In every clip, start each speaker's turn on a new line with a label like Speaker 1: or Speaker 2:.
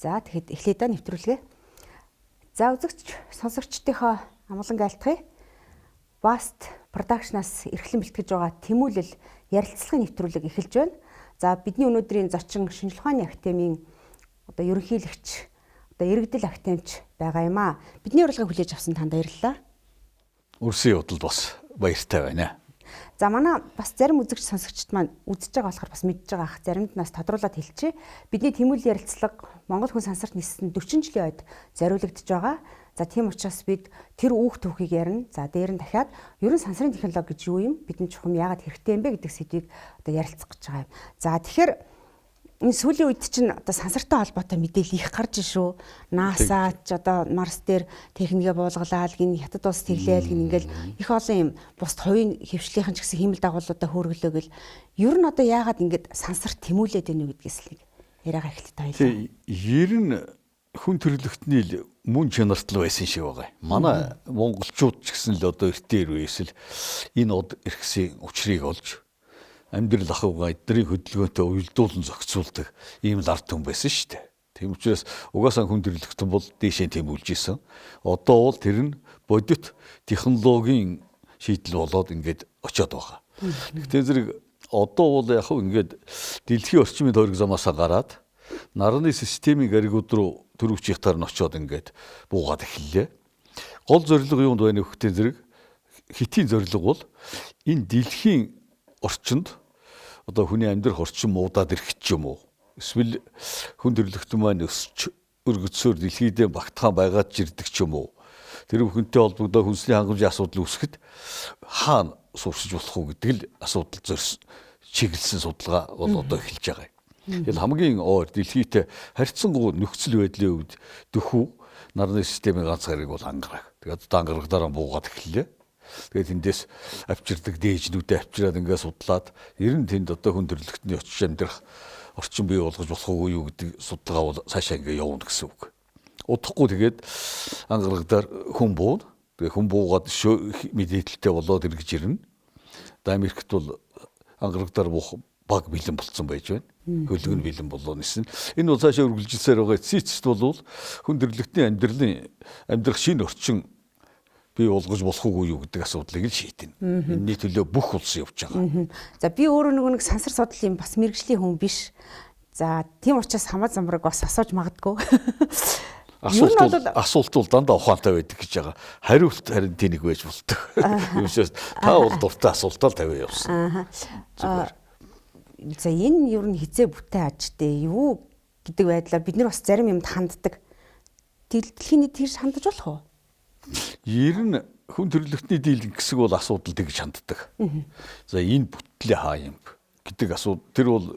Speaker 1: За тэгэхэд эхлэе да нэвтрүүлгээ. За үзэгч сонсогчдийнхоо амгалан айлтгая. Bast Production-аас эрхлэн бэлтгэж байгаа тэмүүлэл ярилцлагын нэвтрүүлэг эхэлж байна. За бидний өнөөдрийн зочин шинжлэх ухааны академийн одоо ерөнхийлөгч одоо иргэдэл академич байгаа юм аа. Бидний урилгыг хүлээж авсан танд баярлалаа.
Speaker 2: Өрсөн явдалд бас баяртай байна.
Speaker 1: За манай бас зарим үзэгч сонсогчд маань үзэж байгаа болохоор бас мэдж байгаа ах заримд нас тодруулаад хэлчихье. Бидний тэмүүлэл ярилцлага Монгол хүн сансарт ниссэн 40 жилийн ойд зориулагдж байгаа. За тийм учраас бид тэр үүх түүхийг ярина. За дээр нь дахиад ерөн сансрын технологи гэж юу юм? Бидний чухам яагаад хэрэгтэй юм бэ гэдэг сэдвийг одоо ярилцах гэж байгаа юм. За тэгэхээр энэ сүүлийн үед чинь одоо сансартай холбоотой мэдээлэл их гарч шүү. NASA ч одоо Марс дээр техникээ буулгалаад гин хятад улс тэглээл гин ингээл их олон юм бусд хувийн хөвшлийнхэн ч гэсэн хиймэл дагуулуудаа хөөргөлөө гэл ер нь одоо яагаад ингээд сансарт тэмүүлээд байна вэ гэдгээс л яриагаа эхэлт таялаа.
Speaker 2: Ер нь хүн төрөлхтний мөн чанарт л байсан шиг байгаа. Манай монголчууд ч гэсэн л одоо эртний үеэс л энэ од эрхсийн учрыг олж амьдрал ахуйгаа эдний хөдөлгөөнтэй уялдуулан зохицуулдаг ийм л ард түмэн байсан шүү дээ. Тийм учраас угаасаа хүн төрөлхтөн бол дээшээ тэмүүлж исэн. Одоо бол тэр нь бодит технологийн шийдэл болоод ингээд очиод байгаа. Тэгэхээр зэрэг одоо бол яг хөө ингээд дэлхийн орчмын тойрог замаасаа гараад нарны системийн гаригууд руу төрөвчийнхтаар нь очиод ингээд буугаад эхэллээ. Гол зорилго юунд байна вэ гэхтээ зэрэг хэтийн зорилго бол энэ дэлхийн орчинд одоо хүний амьдрах орчин муудаад ирэх ч юм уу. Эсвэл хүн төрөлхтөн маань өсч өргөцсөөр дэлхийдээ багтаан байгаад жирдэг ч юм уу. Тэр бүхэнтэй холбогдоо хүнсний хангамжийн асуудал үүсгэхэд хаана сууршиж болох уу гэдэг л асуудал зорьсон чиглэсэн судалгаа бол одоо эхэлж байгаа юм. Тэгэл хамгийн ойр дэлхийд харьцангуй нөхцөл байдлын үед дөхөв нарны системийн ганц гариг бол ангараг. Тэгээд одоо ангарагдараа буугаад эхэллээ. Тэгээд тэндээс авчирдаг дээжнүүдээ авчираад ингээд судлаад ер нь тэнд одоо хүн төрөлхтний очиж амьдрах орчин бий болгож болох уу юу гэдэг судалгаа бол цаашаа ингээд явна гэсэн үг. Удахгүй тэгээд ангарагдар хүн бууна. Тэгээд хүн буугаад мэдээлэлтэй болоод эргэж ирнэ. Америкт бол ангарагдар буух баг бэлэн болсон байж байна. Хөлөг нь бэлэн болоо нисэн. Энэ бол цаашаа үргэлжилсээр байгаа. Цэцэд бол хүн төрөлхтний амьдрах шинэ орчин бий болгож болох уу юу гэдэг асуудлыг л шийдэнэ. Энэний төлөө бүх улс явж байгаа.
Speaker 1: За би өөрөө нэг сансар судлалын бас мэргэжлийн хүн биш. За тийм учраас хамаа замбарыг бас асууж магадгүй.
Speaker 2: Асуулт бол дандаа ухаантай байдаг гэж байгаа. Хариулт харин тэнэг байж болдог. Юм шиг та бол дуртай асуултаа л тавиа явсан.
Speaker 1: За энэ ер нь хизээ бүтээн ажтэй юу гэдэг байдлаар бид нар бас зарим юмд ханддаг. Дэлхийн нийт тэгж хандаж болох уу?
Speaker 2: Ер нь хүн төрөлхтний дийлэнх хэсэг бол асуудал тэгж ханддаг. За энэ бүтлээ хаа юм гэдэг асуудал тэр бол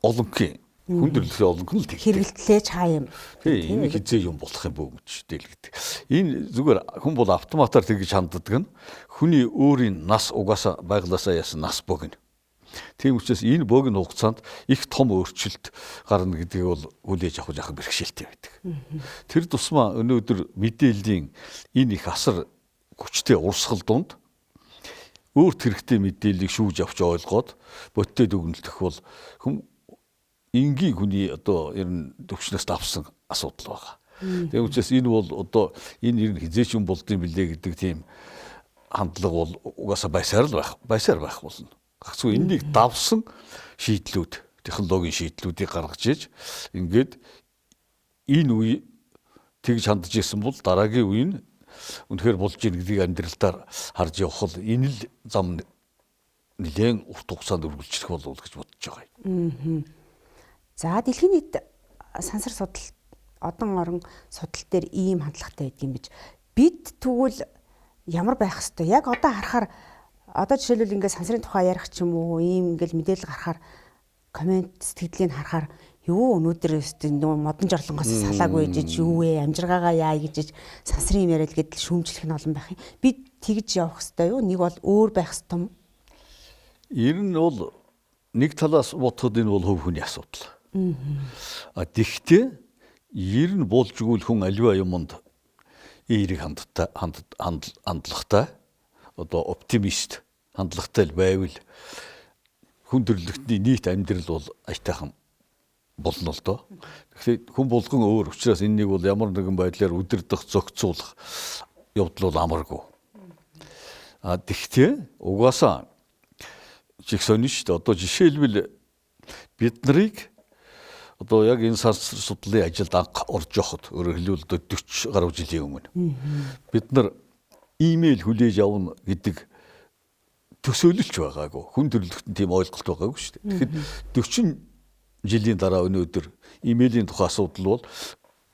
Speaker 2: олонхын хүн төрөлхтний олонх нь л тэг.
Speaker 1: Хэрэглэлээ ч хаа юм.
Speaker 2: Тийм энэ хизээ юм болох юм бөө гэж дээл гэдэг. Энэ зүгээр хүн бол автоматар тэгж ханддаг нь хүний өөрийн нас угаасаа байглаасаа ясан нас богино. Тийм учраас энэ богино хугацаанд их том өөрчлөлт гарна гэдгийг бол хүлээж авах жаахан бэрхшээлтэй байдаг. Тэр тусмаа өнөөдөр мэдээллийн энэ их асар хүчтэй урсгал дунд өөрт хэрэгтэй мэдээллийг шүүж авч ойлгоод бодиттой дүгнэлтэх бол энгийн хүний одоо ер нь төвчнөөс авсан асуудал байгаа. Тийм учраас энэ бол одоо энэ ер нь хизээч юм болдсон билээ гэдэг тийм хандлага бол угаасаа байсаар байх болно. Гагцгүй энэнийг давсан шийдлүүд, технологийн шийдлүүдийг гаргаж иж ингээд энэ үе тэгж хандж исэн бол дараагийн үе нь үнэхээр болж ийн гэдгийг амьдралдаар харж явах л энэ л зам нэлээд урт хугацаанд үргэлжлэх болов уу гэж бодож байгаа юм.
Speaker 1: За дэлхийн нийт сансар судал одон орон судал дээр ийм хандлагатай байдаг юм гэж бид тэгвэл ямар байх хэвээр яг одоо харахаар одоо жишээлбэл ингээд сансрын тухай ярих ч юм уу ийм ингээд мэдээлэл гарахаар комент сэтгэлийг харахаар юу өнөөдөр нөө модон жорлонгоос салаагүй гэж юу вэ амжиргаагаа яа гэж сансрын юм яриад гэдэл шүүмжлэх нь олон байх юм. Бид тэгж явах хэвээр юу? Нэг бол өөр байх хэвээр юм.
Speaker 2: Ер нь бол нэг талаас бодоход энэ бол хувь хүний асуудал. Тэгтээ ер нь болж игэл хүн аливаа юмд эерэг хандлагатай одоо оптимист хандлагатай байвал хүн төрөлхтний нийт амьдрал бол аятайхан болно л доо. Тэгэхээр хүн болгон өөр учраас энэнийг бол ямар нэгэн байдлаар удирдах, зохицуулах явдал бол амаргүй. Тэгтээ угаасаа чих сонин шүү дээ. Одоо жишээлбэл бид нарыг одоо яг энэ сансар судлалын ажилд анх орж явахад өөрөөр хэлбэл 40 гаруй жилийн өмнө бид нар имэйл хүлээж авна гэдэг төсөөлөлч байгаагүй. Хүн төрөлхтөн тийм ойлголт байгаагүй шүү дээ. Тэгэхээр 40 жилийн дараа өнөөдөр имэйлийн тухай асуудал бол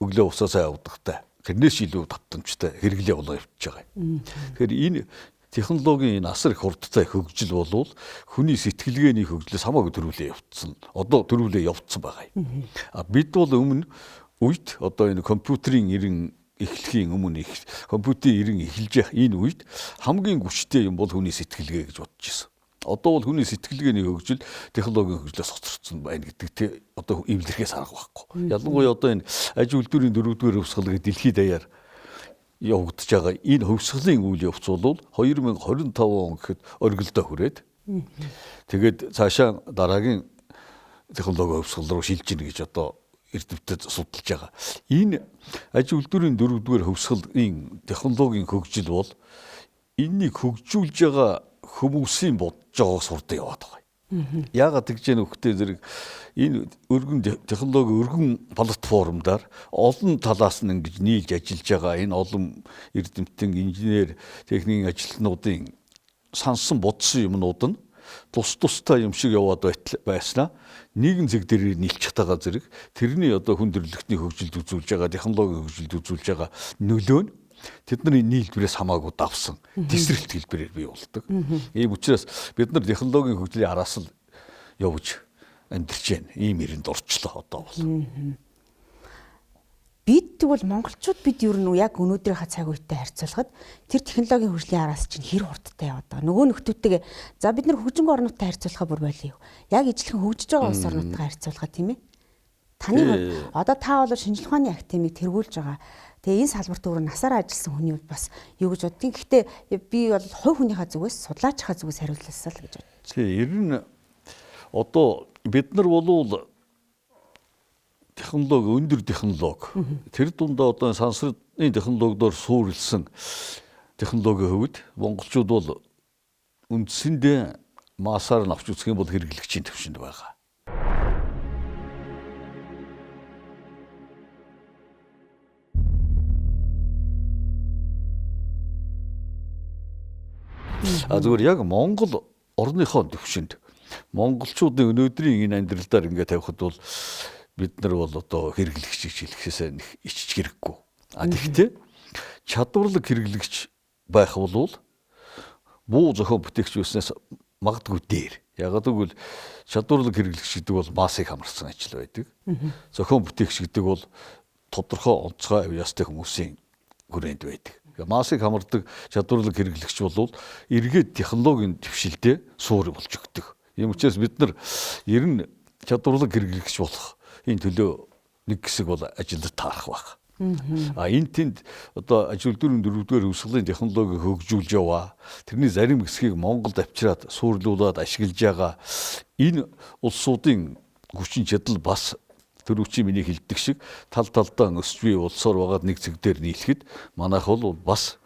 Speaker 2: өглөө усаасаа явдагтай. Тэрнээс илүү татамжтай хэрэглээ болоо явж байгаа юм. Тэгэхээр энэ технологийн энэ асар их хурдтай хөгжил болвол хүний сэтгэлгээний хөгжлөөс хамаагүй төрүүлээ явцсан. Одоо төрүүлээ явцсан байгаа юм. Бид бол өмнө үед одоо энэ компьютерийн ирэн эхлэхийн өмнө компьютерийн ирэн эхэлж явах энэ үед хамгийн хүчтэй юм бол хүний сэтгэлгээ гэж бодож ирсэн. Одоо бол хүний сэтгэлгээний хөгжил технологийн хөгжлөөс хоцорсон байна гэдэг одоо эвлэрхээс арга байхгүй. Ялангуяа одоо энэ аж үйлдвэрийн 4-р хөвсгөл гэдэг дэлхийд даяар явагдаж байгаа энэ хөвсгөлийн үйл явц бол 2025 он гэхэд оргилдоо хүрээд тэгээд цаашаа дараагийн технологи хөвсгөл рүү шилжиж гэнэ гэж одоо эрдэмтэд судалж байгаа. Энэ аж үйлдвэрийн 4-р хөвсгөлийн технологийн хөгжил бол энэнийг хөгжүүлж байгаа хүмүүсийн бодож байгааг сурдаг яваад байгаа. Яагаад тэгж яах вэ зэрэг энэ өргөн технологи өргөн платформдаар олон талаас нь ингэж нийлж ажиллаж байгаа энэ олон эрдэмтэн, инженер, техникийн ажилтнуудын сансан бодсон юмнууд нь тус тустай юм шиг яваад байснаа нэгэн зэг дээр нийлчих тагаа зэрэг тэрний одоо хүн төрөлхтний хөгжилд үзүүлж байгаа, технологийн хөгжилд үзүүлж байгаа нөлөө нь тэдний нийлбэрээс хамаагүй давсан тесрэлт хэлбэрээр бий болдог. Ийм учраас бид нар технологийн хөгжлийн араас л явж амьдарч байна. Ийм ирэнд орчлоо одоо бол.
Speaker 1: Бид тэгвэл монголчууд бид юу нь яг өнөөдрийнхээ цаг үетэй харьцуулахад тэр технологийн хөгжлийн араас чинь хэр хурдтай яваад байгаа. Нөгөө нөхдүүдтэйгээ за бид нар хөгжингөө орнуудтай харьцуулахаа бүр болио. Яг ижилхэн хөгжиж байгаа улс орнуудтай харьцуулахаа тийм ээ. Таны одоо та бол шинжлэх ухааны академиг тэргүүлж байгаа. Тэгээ энэ салбарт өөр насаараа ажилласан хүний хувьд бас юу гэж боддгийг. Гэхдээ би бол хувь хүнийхээ зүгээс судлаачийнхаа зүгээс хариуллаасаа л гэж бодчих.
Speaker 2: Тийм ер нь одоо бид нар болвол технологи өндөр технологи тэр дундаа одоо сансрын технологиудоор суурилсан технологийн хувьд монголчууд бол үндсэндээ масаар нь авч үзэх юм бол хэрэглэгчийн төвшөнд байгаа. Зүгээр яг Монгол орныхоо төвшөнд монголчуудын өнөөдрийн энэ амьдралдаар ингээд тавихад бол бид нар бол одоо хэрэглэгч гэж хэлэхээсээ ичж хэрэггүй. Тэгэхдээ чадварлаг хэрэглэгч байх бол буу зохион бүтээгч байснаас магадгүй дээр. Ягаад гэвэл чадварлаг хэрэглэгч гэдэг бол массыг хамарсан ажил байдаг. Зохион бүтээгч гэдэг бол тодорхой онцгой авьяастай хүмүүсийн хүрээнд байдаг. Массыг хамардаг чадварлаг хэрэглэгч бол эргээд технологийн дэвшилдээ суур болж өгдөг. Ийм учраас бид нар ер нь чадварлаг хэрэглэгч болох энэ төлөө нэг хэсэг бол ажилд таарах байх. Энэ тэнд одоо аж үйлдвэрийн 4-р хөвсгөлийн технологиг хөгжүүлж яваа. Тэрний зарим хэсгийг Монголд авчираад суурлуулад ашиглаж байгаа энэ улсуудын хүчин чадал бас төрөвчийн миний хэлдэг шиг тал талдаа өсч бий улсоор байгаад нэг зэг дээр нийлэхэд манайх бол бас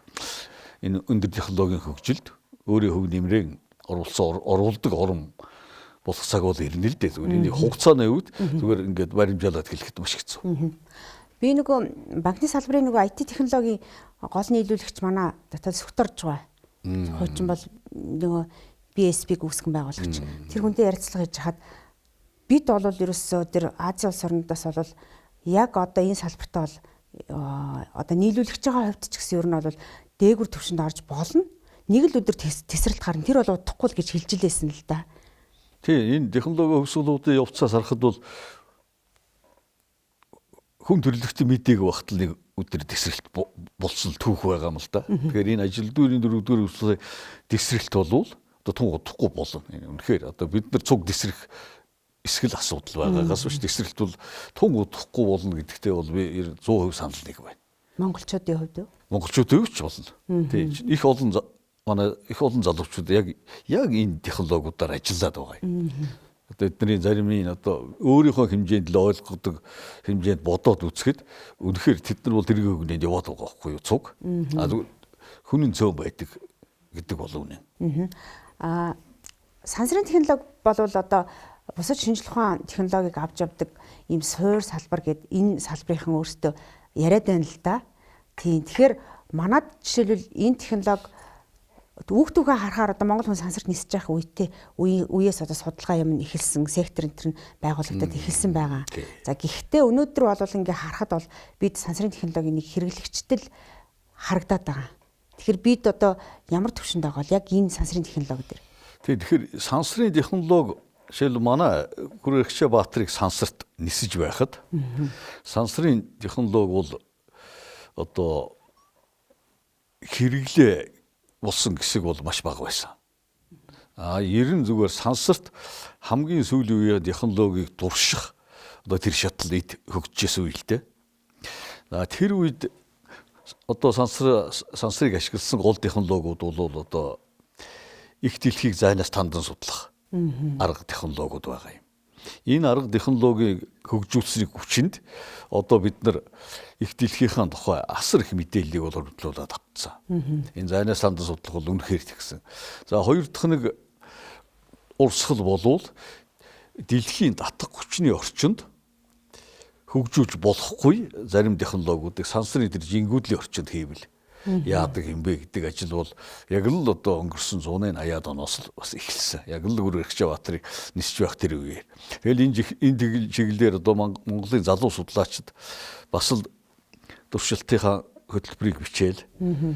Speaker 2: энэ өндөр технологийн хөгжилд өөрийн хөв нэмрээ оруулдаг орн болох цаг бол ирнэ л дээ. Зүгээр энэ хугацааны үед зүгээр ингээд баримжаалаад хэлэхэд маш хэцүү.
Speaker 1: Би нөгөө банкны салбарын нөгөө IT технологийн гол нийлүүлэгч манай дотоод Сүхторж байгаа. Хуучин бол нөгөө BSP-г үүсгэн байгуулагч. Тэр хүнтэй ярилцлага хийж хаад бид бол ерөөсөө тэр Азийн улс орнуудаас бол яг одоо энэ салбартаа бол одоо нийлүүлэгч байгаа хувьд ч гэсэн ер нь бол дээгүр төвшөнд орж болно. Нэг л өдөр тесрэлт гарна. Тэр бол удахгүй л гэж хэлж илээсэн л да.
Speaker 2: Тийм энэ технологи хөгжлүүдийн явцаас харахад бол хүн төрөлхтөн мэдээг багт л нэг өдөр тесрэлт болсон түүх байгаа юм л да. Тэгэхээр энэ ажилдуурын 4-р хөвсгөлийн тесрэлт бол одоо тун удахгүй болно. Үнэхээр одоо бид нар цуг тесрэх эсгэл асуудал байгаагаас биш тесрэлт бол тун удахгүй болно гэдэгтээ бол би 100% санал нэг байна.
Speaker 1: Монголчуудын хувьд юу?
Speaker 2: Монголчуудын хувьд ч болно. Тийм их олон манай их олон залуучууд яг энэ технологиудаар ажиллаад байгаа юм. Одоо эдний заримын одоо өөрийнхөө хэмжээнд л ойлгодог хэмжээнд бодоод үзэхэд үнэхээр тэд нар бол тэргийн үгнэнд яваад байгаа байхгүй юу цуг. Хүний цөөн байдаг гэдэг бол үнэ.
Speaker 1: Сансрын технологи бол одоо бусад шинжлэх ухаан технологиг авч явдаг ийм суур салбар гэдэг энэ салбарынхан өөрсдөө яриад байна л да. Тийм. Тэгэхээр манад жишээлбэл энэ технологи хүүхдүүгээ харахаар одоо Монгол хүн сансарт нисэж явах үеэс одоо судалгаа юм эхэлсэн, сектор энэ төр байгуулагдаад эхэлсэн байгаа. За гэхдээ өнөөдөр бол ингээ харахад бол бид сансрын технологийн нэг хэрэглэгчтэл харагдаад байгаа. Тэгэхээр бид одоо ямар төвшөнд байгаа бол яг энэ сансрын технологи дээр.
Speaker 2: Тэгэхээр сансрын технологи жишээл манай Хүрэгчээ Баатрыг сансарт нисэж байхад сансрын технологи бол одоо хэрэглээ болсон хэсэг бол маш бага байсан. Ерэн зүгээр сансарт хамгийн сүүлийн үеийн технологиг дурших одоо тэр шатал эд хөгжижсэн үе л дээ. Тэр үед одоо сансрыг ашигласан гол технологиуд бол одоо их дэлхийг зайнаас тандан судлах арга технологиуд байгаа юм. Энэ арга технологиг хөгжүүлсэний хүчинд одоо бид нар их дэлхийнхаа тухай асар их мэдээллийг бол хөрлүүлээд авцсан. Энэ зайнаас тандан судлах бол үнэхээр тэгсэн. За хоёр дахь нэг урсгал болвол дэлхийн татах хүчний орчинд хөгжүүлж болохгүй зарим технологиудыг сансрын тэр жингүүдлийн орчинд хийвэл яадаг юм бэ гэдэг ажил бол яг л одоо өнгөрсөн 180-аад оноос л бас эхэлсэн. Яг л Хүрэгчээ Баатрыг нисэж байх тэр үеэр. Тэгэл энэ чиглэлээр одоо Монголын залуу судлаачид бас л туршилтынхаа хөтөлбөрийг бичээл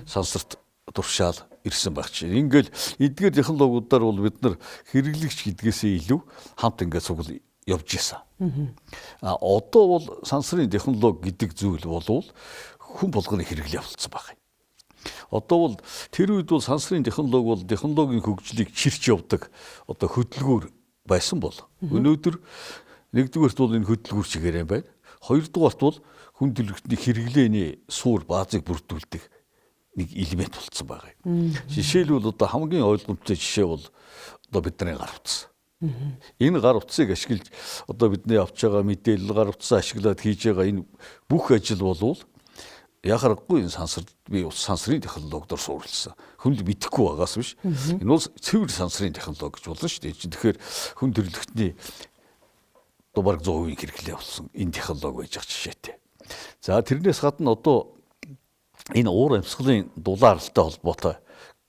Speaker 2: сансарт туршаал ирсэн байх чинь. Ингээл эдгээр технологиудаар бол бид нар хэрэглэгч гэдгээсээ илүү хамт ингээд цугл явж исэн. Одоо бол сансрын технологи гэдэг зүйл болвол хүн болгоны хэрэглээ болцсон байна. Одоо бол тэр үед бол сансрын технологи бол технологийн хөгжлийг чирч явдаг одоо хөдөлгүүр байсан бол өнөөдөр нэгдүгээрт бол энэ хөдөлгүүр чигээр юм байна. Хоёрдугаарт бол хүн төрөлхтний хэрэглээний суур баазыг бүрдүүлдэг нэг элемент болцсон байгаа юм. Жишээлбэл одоо хамгийн ойлгомжтой жишээ бол одоо бидний гар утас. Энэ гар утсыг ашиглаж одоо бидний авч байгаа мэдээлэл гар утсаа ашиглаад хийж байгаа энэ бүх ажил болвол яхахгүй энэ сансарт би сансрын технологиор суурилсан. Хүн л мэдэхгүй байгаас биш. Энэ бол цэвэр сансрын технологи гэж болно шүү дээ. Тэгэхээр хүн төрөлхтний бараг 100% хэрэглээ болсон энэ технологи байж байгаа жишээтэй. За тэрнээс гадна одоо энэ уур амьсгалын дулаалтай холбоотой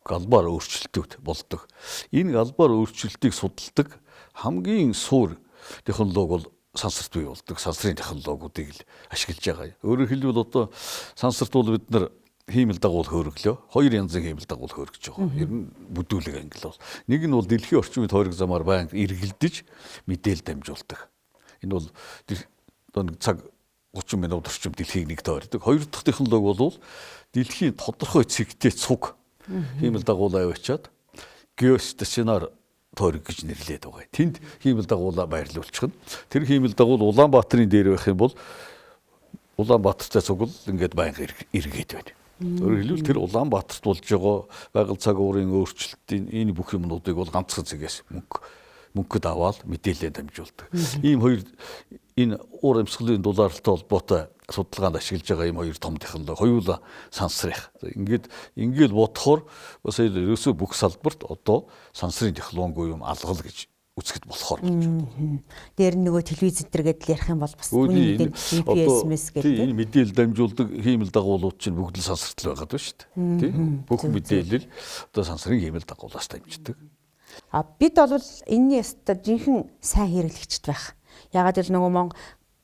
Speaker 2: галбаар өөрчлөлтүүд болдог. Энэ галбаар өөрчлөлтийг судалдаг хамгийн суур технологи бол сансарт бий болдог. Сансрын технологиудыг л ашиглаж байгаа. Өөрөөр хэлбэл одоо сансарт бол бид нар хиймэл дагуул хөөрөглөө. Хоёр янзын хиймэл дагуул хөөргөж байгаа. Ер нь бүдүүлэг англи бол. Нэг нь бол дэлхийн орчмын тойрог замаар байнга эргэлдэж мэдээл дамжуулдаг. Энэ бол одоо нэг цаг 30 минут орчим дэлхийг нэг тойрдог. Хоёр дахь технологи бол дэлхийн тодорхой цэгтэй цуг хиймэл дагуулаа явуулчаад геостационар тойрог гэж нэрлэдэг байгаа. Тэнд хиймэл дагуулаа байрлуулчихна. Тэр хиймэл дагуул Улаанбаатарын дээр байх юм бол Улаанбаатартай цуг л ингээд байнга эргээд байна. Өөрөөр хэлбэл тэр Улаанбаатарт болж байгаа байгаль цаг уурын өөрчлөлтийн энэ бүх юмнуудыг бол ганцхан цэгээс мөнгөд аваад мэдээлэл дамжуулдаг. Ийм хоёр энэ уур амьсгалын дулаалтай холбоотой судалгаанд ашиглаж байгаа ийм хоёр том технологи хоёулаа сансрах. Ингээд бодохоор бас ерөөсөө бүх салбарт одоо сансрын технологи юм алгал гэж үзэхэд болохоор болж байна.
Speaker 1: Дээр нөгөө телевиз зэрэгэд л ярих юм бол бас үний GPS мэс гэдэг.
Speaker 2: Энэ мэдээлэл дамжуулдаг хиймэл дагуулууд чинь бүгд л сансарт л байгаа шүү дээ. Тийм. Бүх мэдээлэл одоо сансрын хиймэл дагуулаас дамждаг.
Speaker 1: Бид бол энэний ястаа жинхэнэ сайн хэрэглэгчд байх. Ягаад гэвэл нөгөө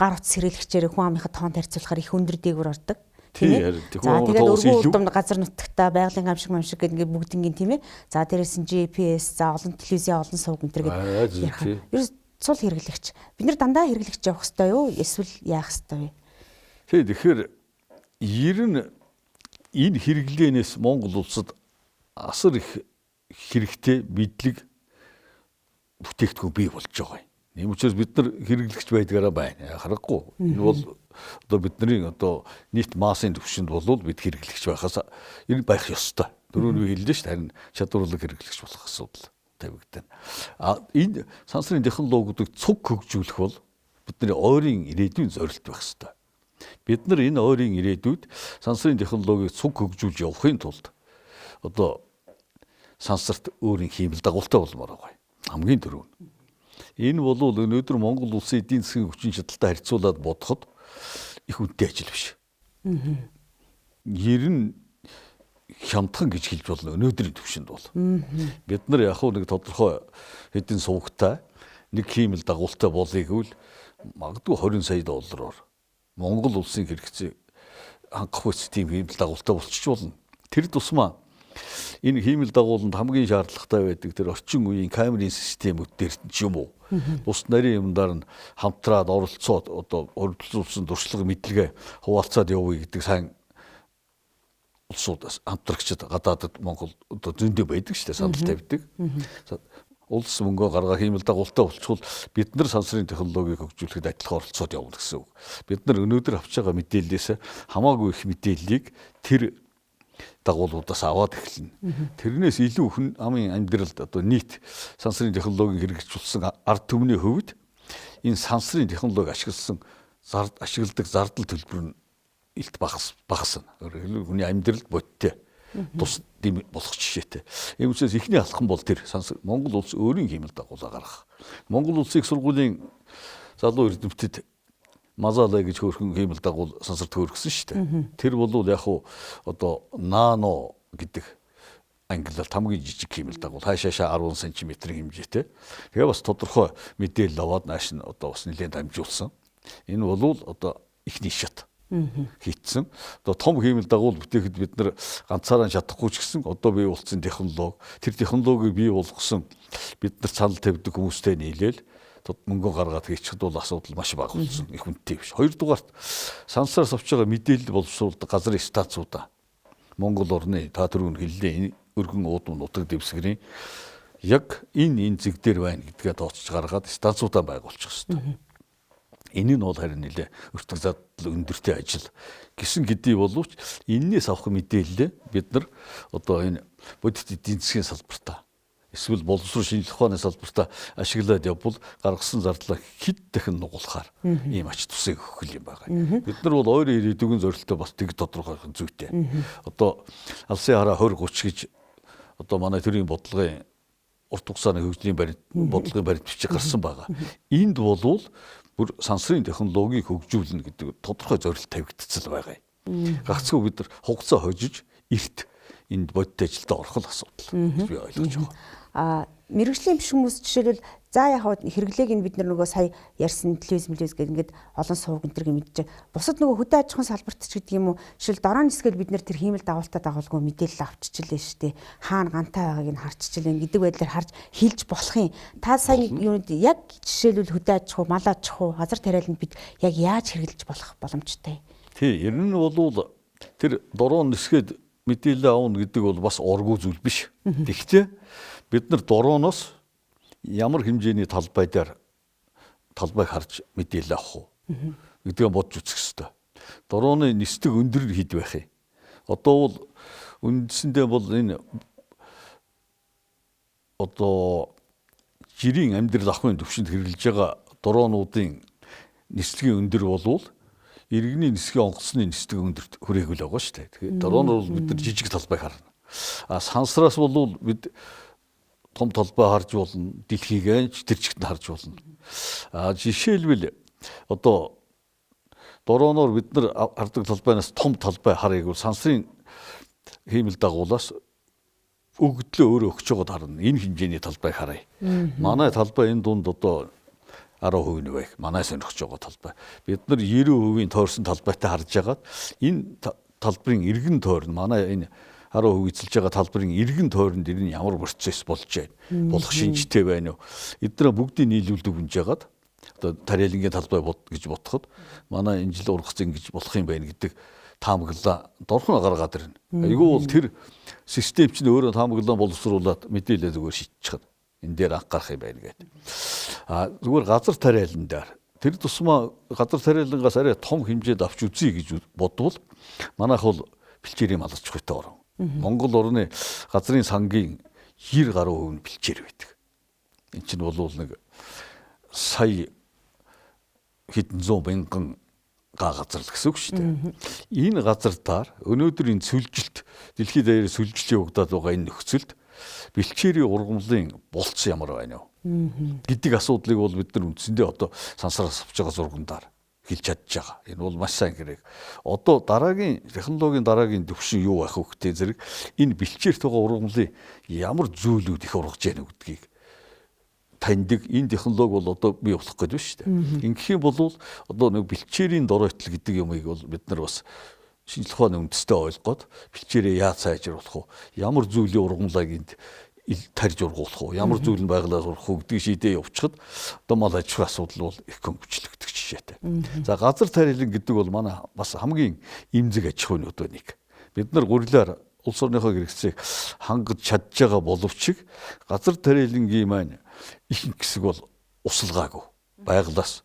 Speaker 1: гар утас хэрэглэгчээр хүн амынхаа тоонд харьцуулахаар их өндөр дээгүүр ордог. Тийм ээ. За тэгээд өргөн удам газар нутагта байгалийн гамшиг гэдэг ингээд бүгднгийн тийм ээ. За дээрээс нь GPS, за олон телевизийн олон сувг энэ төр гэдэг. Ерөөс цул хэрэглэгч. Бид нар дандаа хэрэглэгч явах хэрэгтэй юу? Эсвэл яах хэрэгтэй вэ?
Speaker 2: Тэгэхээр ер нь энэ хэрэглээнээс Монгол улсад асар их хэрэгтэй мэдлэг бүтээгдэхүүн бий болж байгаа юм. Ийм учраас бид нар хэрэглэгч байдгаараа байна. Харахгүй. Энэ бол одоо бидний одоо нийт массын түвшинд бол бид хэрэглэгч байхаас энэ байх ёстой. Дөрөв нь хэллээ шүү дээ. Харин чадварлаг хэрэглэгч болох асуудал. тавигдана. Энэ сансрын технологиудыг цуг хөгжүүлэх бол бидний ойрын ирээдүйн зорилт байх ёстой. Бид нар энэ ойрын ирээдүйд сансрын технологиг цуг хөгжүүлж явахын тулд одоо сансарт өөрийн хиймэл дагуултай болмоор байгаа. Хамгийн түрүү. Энэ бол өнөөдөр Монгол улсын эдийн засгийн хүчин чадалтай харьцуулаад бодоход их үнэтэй ажил биш. Ер нь хямдхан гэж хэлж болно өнөөдрийн түвшинд бол. Бид нар яг нэг тодорхой хэдэн сувагтай нэг хиймэл дагуултай болъё гэвэл магадгүй 20 сая доллараар Монгол улсын хэрэгцээ хангах үс тийм хиймэл дагуултай болчих болно. Тэр тусмаа энэ хиймэл дагууланд хамгийн шаардлагатай байдаг тэр орчин үеийн камерын системүүд дээр ч юм уу бус нарийн юмдаар нь хамтраад оролцоод одоо өргөжлүүлсэн туршлага мэдлэгээ хуваалцаад явъя гэдэг сайн улсууд хамтрагчид гадаадд Монгол одоо зөндөө байдаг шүү дээ, санал тавьдаг. Улс мөнгөө гаргаа хиймэл дагуултай болчихвол бид нар сансрын технологиг хөгжүүлэхэд адилхан оролцоод явна гэсэн үг. Бид нар өнөөдөр авч байгаа мэдээллээс хамаагүй их мэдээллийг тэр дагуулуудаас аваад эхэлнэ. Тэрнээс илүү хүн амын амьдралд одоо нийт сансрын технологиг хэрэгжүүлсэн ард түмний хувьд энэ сансрын технологи ашигладаг зардал төлбөр нь илт багасна. Хүний амьдралд бодтой тус дэм болох жишээтэй. Ийм учраас ихний алхам бол тэр Монгол улс өөрийн хиймэл дагуулаа гаргах. Монгол улсын их сургуулийн залуу эрдэмтэд Мазалай гэж хөөрхөн хиймэл дагуул сансар төөргсөн шүү дээ. Тэр бол яг уу одоо нано гэдэг англиар хамгийн жижиг хиймэл дагуул хаашаашаа 10 см хэмжээтэй. Тэгээ бас тодорхой мэдээлэл аваад нааш нь одоо бас нэлээд дамжуулсан. Энэ бол одоо ихний шат хийцэн. Одоо том хиймэл дагуул бүтээхэд бид нар ганцаараа чадахгүй ч гэсэн одоо бий болсон технологи, тэр технологиг бий болгосон бид нар санал тавьдаг хүмүүстэй нийлээл мөнгө гаргаад хийчихд бол асуудал маш бага болсон. Их үнэтэй биш. Хоёрдугаарт сансраас авч байгаа мэдээлэл боловсруулдаг газрын станцуудаа Монгол орны та түрүүн хэллээ өргөн уудам нутаг дэвсгэрийн яг энэ зэг дээр байна гэдгээ тооцож гаргаад станцуудаа байгуулчих хэрэгтэй. Энэ нь бол харин нэлээ өртөг задал өндөртэй ажил гисэн хэдий боловч энээс авах мэдээлэл бид нар одоо энэ бодит эдийн засгийн салбартаа эсвэл боловсрол шинжилгээ ухааны салбартаа ашиглаад явбал гаргасан зардлаа хэд дахин нугуулахаар ийм ач тусыг өгөх юм байгаа. Бид нар бол ойрын ирээдүйн зорилттой бас тэг тодорхойхон зүйтэй. Одоо алсын хараа 20 30 гэж одоо манай төрийн бодлогын урт хугацааны хөгжлийн бодлогын баримт бичиг гарсан байгаа. Энд болвол бүр сансрын технологиг хөгжүүлнэ гэдэг тодорхой зорилт тавигдсан байгаа юм. Гагцгүй бид нар хугацаа хожиж эрт энд бодит ажилдаа орох л асуудал гэж би ойлгож байгаа.
Speaker 1: Мэргэжлийн биш хүмүүс жишээлбэл за яг хэрэглээг нь бид нөгөө сая ярьсан телевиз гэдэг ингээд олон сувг энэ төр мэдчихэ. Бусад нөгөө хөдөө аж ахуйн салбарт ч гэдэг юм уу жишээл дараа нь хэсгээл бид нэр тэр хиймэл дагуултай дагуулгүй мэдээлэл авчичлээ шүү дээ. Хаана гантай байгааг нь харчичлээ гэдэг байдлаар харж хэлж болох юм. Та сая юунд яг жишээлбэл хөдөө аж ахуй, мал аж ахуй, газар тариаланд бид яг яаж хэрэглэж болох боломжтой.
Speaker 2: Тий, ер нь бол тэр дороо нисгээд мэдээлэл авна гэдэг бол бас оргүй зүйл биш. Тэгэхдээ бид нар дорооноос ямар хэмжээний талбайг харж мэдээлэл авах уу гэдгээ бодж үзэх хэрэгтэй. Дорооны нисдэг өндөр хэд байх юм? Одоо бол үндсэндээ бол энэ одоо жирийн амьдрал ахуйн төвшөнд хэрэглэж байгаа дороонуудын нислэгийн өндөр болвол иргэний нисгийн онгоцны нисдэг өндөрт хүрээгүй л байгаа шүү дээ. Тэгэхээр дрооноор бид нар жижиг талбай харна. Сансраас бол бид том талбай харж болно, дэлхийгээ тэр чигт нь харж болно. Жишээлбэл одоо дрооноор бид нар хардаг талбайнаас том талбай харъя гэвэл сансрын хиймэл дагуулаас өгдлөө өөрөө өгч байгаад харна. Энэ хэмжээний талбай харъя. Манай талбай энэ дунд одоо 10% байх. Манай сонирхож байгаа талбай. Бид нар 90% тойрсон талбайтай харж байгаад энэ талбарын эргэн тойрон манай энэ 10% эзэлж байгаа талбарын эргэн тойронд энэ ямар процесс болж байна? Болох шинжтэй байна уу? Эдгээр бүгдийг нийлүүлдэг хүнж яагаад одоо тариалангийн талбай гэж бодоход манай энэ жил ургац ингэж болох юм байна гэдэг таамаглалаа дорхон гаргаад ирнэ. Айгүй бол тэр систем чинь өөрөө таамаглалаа боловсруулад мэдээлэл зүгээр шийдчихэв. Энэ дээр анхаарах юм байна гэдэг. Зүгээр газар тариалан дээр тэр тусмаа газар тариалангаас арай том хэмжээд авч үзье гэж бодвол манайх бол бэлчээрийн мал аж ахуйтай орн. Монгол орны газрын сангийн 90 гаруй хувь нь бэлчээр байдаг. Энд чинь бол нэг сая хэдэн зуун мянган газар л гэсэн үг шүү дээ. Энэ газардаар өнөөдөр энэ сүлжилт дэлхийд даяар сүлжилт явагдаад байгаа энэ нөхцөлд бэлчээрийн ургамлын болц ямар байна вэ гэдэг асуудлыг бол бид нар үндсэндээ одоо сансараас авч байгаа зургандаар хэлж чадж байгаа. Энэ бол маш сайн хэрэг. Одоо дараагийн технологийн дараагийн төвшин юу байх вэ гэдэг зэрэг энэ бэлчээрт байгаа ургамлын ямар зүйлүүд их ургаж яах гэдгийг таньдаг энэ технологи бол одоо бий болох гэдэг шүү дээ. Ингэх юм бол одоо нэг бэлчээрийн доройтол гэдэг юмыг бол бид нар бас шинжлэх ухааны үндэстэй ойлгоод бэлчээрээ яаж сайжруулах вэ? Ямар зүйлийн ургамлыг энд тарьж ургуулах вэ? Ямар зүйл нь байглаас ургах вэ гэдгийг шийдээ явуучхад одоо мал аж ахуйн асуудал бол их хөнгөвчлөгдөх жишээтэй. За газар тариалан гэдэг бол манай бас хамгийн эмзэг аж ахуйнууд нэг. Бид нар гурилаар улс орныхоо хэрэгцээг хангаж чадж байгаа боловч газар тариалангийн маань ихэнх хэсэг бол усалгаагүй. Байглаас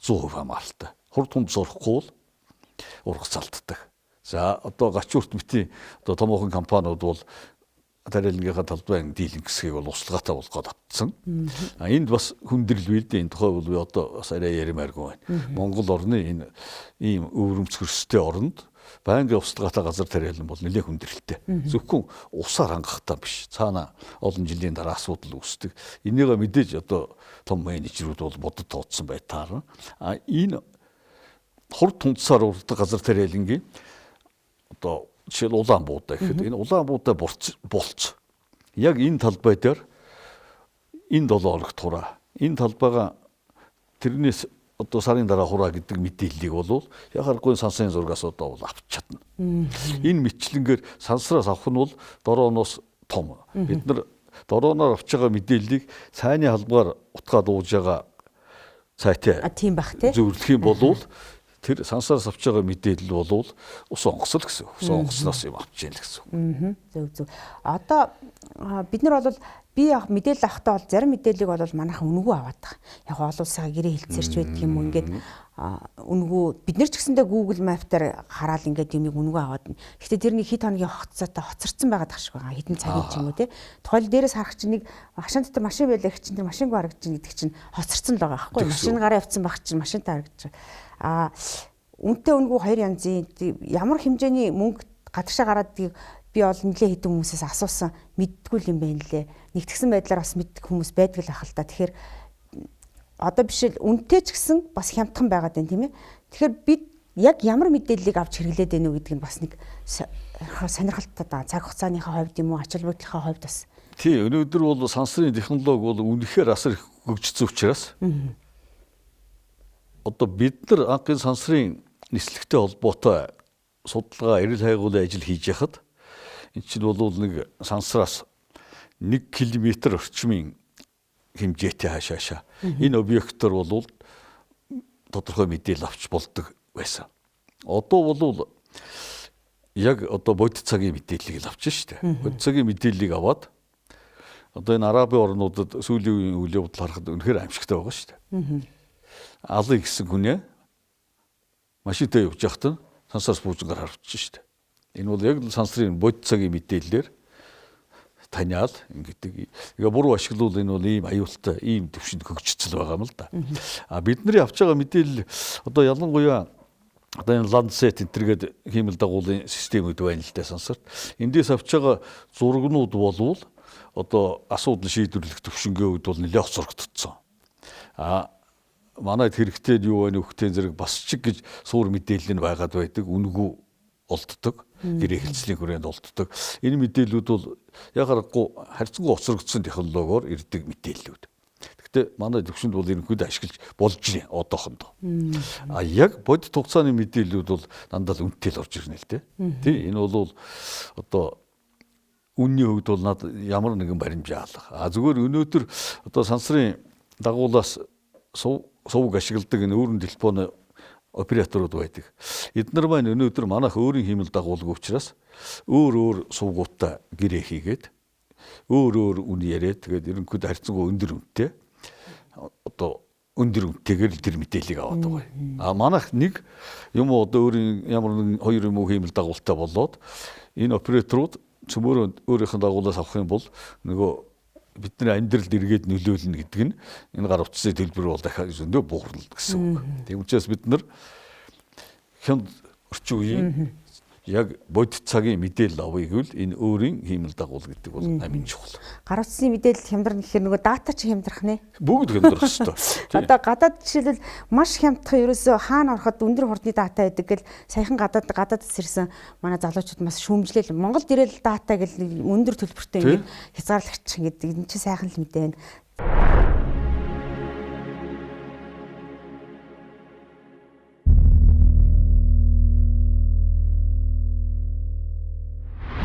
Speaker 2: 100% хамааралтай. Хурд хүнд зурхгүй бол ургах цалтдаг. За одоо гачуурт мэтийн одоо томоохон компаниуд бол тариалангийнхаа талбайн дийлэнх хэсгийг бол усалгаатай болгоод авцсан. Энд бас хүндрэл бий дээ. Энэ тухай бол би одоо бас арай ярмааргүй байна. Монгол орны энэ ийм өвөрмц хөрстэй оронд байнгын усалгаатай газар тариалан бол нэлээд хүндрэлтэй. Зөвхөн усаар хангахтаа биш. Цаана олон жилийн дараа асуудал үүсдэг. Энийгээ мэдээж одоо том менежерүүд бол бодод тооцсон бай таарна. Энэ хурд тундсаар ургадаг газар тариалангийн одоо жишээл улаан буудаа гэхэд энэ улаан буудаа болц. Яг энэ талбай дээр энэ 7 хоног тураа. Энэ талбайгаа тэрнээс одоо сарын дараа хураа гэдэг мэдээллийг бол яхааргүй сансын зургаас одоо бол авч чадна. Энэ мэтлэнгээр сансраас авах нь бол дорооноос том. Бид нар дорооноор авч байгаа мэдээллийг цайны халбаар утгаа дууж байгаа сайтай
Speaker 1: тийм бах тий
Speaker 2: зөвлөх юм бол тэр сансаас авч байгаа мэдээлэл бол ус онгоцол гэсэн. Ус онгоцноос юм авч яах гэсэн.
Speaker 1: Зөв. Одоо бид нар бол би яг мэдээлэл авахдаа бол зарим мэдээллийг бол манайхан үнгүү аваад байгаа. Яг олон улсаа гэрээ хэлцэрч байдаг юм уу ингээд үнгүү бид нар ч гэсэндээ Google Map дээр хараад ингээд юмыг үнгүү аваад. Гэхдээ тэрний хэд хоногийн хоцоотой хоцорсон байгаад тах шиг байгаа. Хэдэн цагийн ч юм уу те. Тухайл дээрээс харах чинь нэг машин дотор машин байлаа гэх чинь тэр машингүй харагдаж чинь гэдэг чинь хоцорсон л байгаа байхгүй. Машин гараа явцсан байх чинь машинтай харагдаж. Үнэтэй үнгүү хоёр янзын ямар хэмжээний мөнгө гадагшаа гараадгийг би бол нэлээд хэдэн хүмүүсээс асуусан мэддгүй юм байна лээ. Нэгтгсэн байдлаар бас мэддэг хүмүүс байдаг л ах л та. Тэгэхээр одоо биш л үнэтэй ч гэсэн бас хямдхан байгаад байна тийм ээ. Тэгэхээр бид яг ямар мэдээллийг авч хэрэглээд байна уу гэдэг нь бас нэг сонирхолтой даа. Цаг хугацааныхаа хувьд юм уу, ач холбогдлохын хувьд бас.
Speaker 2: Тий, өнөөдөр бол сансрын технологи бол үнэхээр асар их хөгжсөн учраас одоо бид нар анхны сансрын нислэгтэй холбоотой судалгаа, эрүүл хайгуулын ажил хийж яхад энэ чинь бол нэг сансраас 1 км орчмын хэмжээтэй хаашаашаа энэ объектор бол тодорхой мэдээлэл авч болдог байсан. Одоо бол яг одоо бодит цагийн мэдээллийг л авч штэ. Бодит цагийн мэдээллийг аваад одоо энэ арабын орнуудад сүүлийн үеийн үйл явдал харахад үнэхээр аимшигтай байгаа штэ. Алын гэсэн хүнээ машинтай явж байхад сансраас буужингаар харагдаж штэ. Энэ бол яг л сансрын бодит цагийн мэдээллээр таниал ингэдэг. Ингээ буруу ашиглуул энэ бол ийм аюултай, ийм төвшөнд хөгжицэл байгаа юм л да. Бидний авч байгаа мэдээлэл одоо ялангуяа одоо энэ Landsat энтергээд хиймэл дагуулын системүүд байна л да сансарт. Эндээс авч байгаа зургнууд болвол одоо асуудал шийдвэрлэх төвшингийн үед бол нэлээд хоцрогдсон. Манайд хэрэгтэй нь юу вэ нөхтэй зэрэг бас чиг гэж суур мэдээлэл нь байгаад байдаг. Үнгүү олддог. Гэрээ хэлцлийн хүрээнд олддог. Энэ мэдээллүүд бол ягарахгүй харьцангуй хоцрогдсон технологиор ирдэг мэдээллүүд. Гэхдээ манай төвшөнд бол ерөнхийдөө ашиглаж болж байна одоохондоо. Яг бодит хугацааны мэдээллүүд бол дандаа л үнэтэй л орж ирнэ л дээ. Тий, энэ бол одоо үнний хувьд бол над ямар нэгэн баримжаа алга. Зүгээр өнөөдөр одоо сансрын дагуулаас сувг ашигладаг энэ өөрийн телефоны операторууд байдаг. Эдгээр маань өнөөдөр манайх өөрийн хиймэл дагуулгүй учраас өөр сувгуудтай гэрээ хийгээд өөр үн яриад тэгээд ерөнхийдөө харьцангуй өндөр үнэтэй одоо өндөр үнэтэйгээр л тэр мэдээллийг аваад байгаа. Манайх нэг юм одоо өөрийн ямар нэгэн хоёр юм уу хиймэл дагуултай болоод энэ операторууд цөмөрөө өөрийнх нь дагуулаас авах юм бол нөгөө бидний амьдралд эргээд нөлөөлнө гэдэг нь энэ гар утсны төлбөр бол дахиад зөндөө буурна гэсэн үг. Тийм учраас бид нар хямд орчин үеийн яг бодит цагийн мэдээлэл авъя гэвэл энэ өөрийн хиймэл дагуул гэдэг бол амин чухал.
Speaker 1: Гар утсны мэдээлэл хямдрах гэхээр нөгөө дата чи хямдрах нэ.
Speaker 2: Бүгд хямдрах ёстой.
Speaker 1: Одоо гадаад жишээлбэл маш хямдхан ерөөсөө хаана ороход өндөр хурдны дата байдаг гэл саяхан гадаадас ирсэн манай залуучууд бас шүүмжлээл Монголд ирэл дата гэл өндөр төлбөртэй ингээд хязгаарлагч гэдэг энэ чи сайхан л мэдээ байна.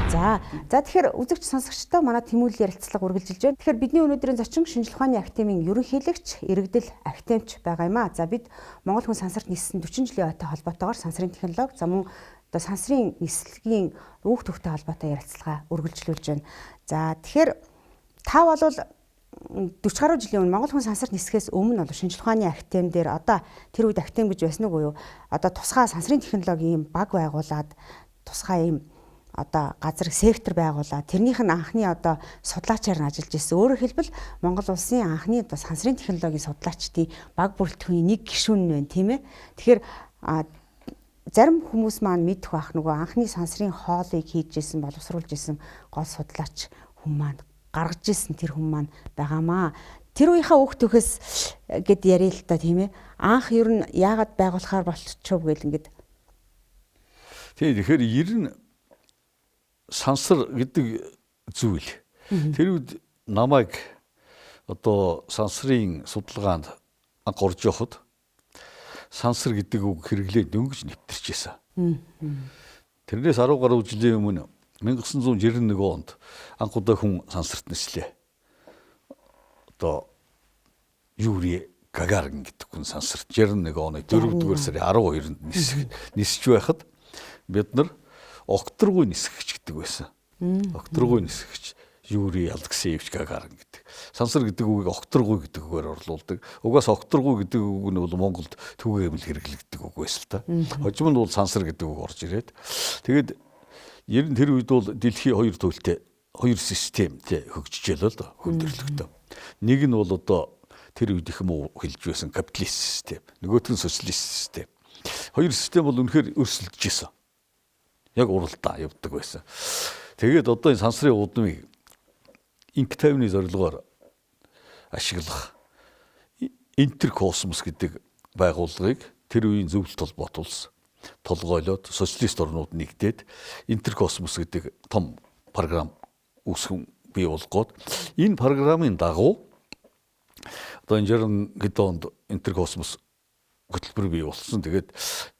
Speaker 1: За тэгэхээр үзэгч сонсогчдоо манай тэмүүлэл ярилцлага үргэлжилж байна. Тэгэхээр бидний өнөөдрийн зочин шинжлэх ухааны академийн ерөнхийлөгч иргэдэл академич байгаа юм аа. За бид Монгол хүн сансарт ниссэн 40 жилийн ойтой холбоотойгоор сансрын технологи за мөн одоо сансрын нислэгийн үүх төвтэй холбоотой ярилцлага үргэлжлүүлж байна. За тэгэхээр та бол 40 гаруй жилийн өмнө Монгол хүн сансарт нисэхээс өмнө бол шинжлэх ухааны академи дээр одоо тэр үед академи гэж байсан уу юу? Одоо тусгай сансрын технологийн баг байгуулад тусгай ийм одоо газар сектор байгуулаад тэрнийх нь анхны одоо судлаачаар нь ажиллаж ирсэн. Өөрөөр хэлбэл Монгол улсын анхны одоо сансрын технологийн судлаачдын баг бүрэлдэхүүний нэг гишүүн нь байна, тийм ээ. Тэгэхээр зарим хүмүүс маань мэдэх байх нөгөө анхны сансрын хоолыг хийж ирсэн, боловсруулж ирсэн гол судлаач хүн маань гаргаж ирсэн тэр хүн маань байгаамаа. Тэр үеийнхээ өөх төхөөс гэд яриа л та, тийм ээ. Анх ер нь яагаад байгуулахаар болчихов гэл ингээд.
Speaker 2: Тэгэхээр ер нь сансар гэдэг зүйл. Тэр үед намайг одоо сансрын судалгаанд анх орж явахад сансар гэдэг үг хэрэглээд дөнгөж нэвтэрч байсан. Тэрнээс 10 гаруй жилийн өмнө 1991 онд анх удаа хүн сансарт нислээ. Одоо Юрий Гагарин гэдэг хүн сансарт 61 оны 4-р сарын 12-нд нисэж байхад бид нар окторгүй нисгэгч гэдэг байсан. Окторгүй нисгэгч Юрий Алексеевич Гагарин гэдэг. Сансар гэдэг үгийг окторгүй гэдэг үгээр орлуулдаг. Угаас окторгүй гэдэг үг нь бол Монголд түгээмэл хэрэглэгддэг үг байсан л та. Хожим нь бол сансар гэдэг үг орж ирээд. Тэгээд ер нь тэр үед бол дэлхийн хоёр төлөлтэй хоёр системтэй хөгжижээ л доо хөндөрлөгтөө. Нэг нь бол одоо тэр үед их муу хэлж байсан капиталист систем. Нөгөөх нь социалист систем. Хоёр систем бол үнэхээр өрсөлдөж байсан. Яг уралдаа явдаг байсан. Тэгээд одоо энэ сансрын удмыг инк тайвны зорилгоор ашиглах Интеркосмос гэдэг байгууллагыг тэр үеийн зөвлөлт холбоот улс толгойлоод социалист орнууд нэгдээд Интеркосмос гэдэг том програм үүсгэн бий болгоод энэ програмын дагуу одоо энэ 60 хэд онд Интеркосмос хөтөлбөр бий болсон. Тэгээд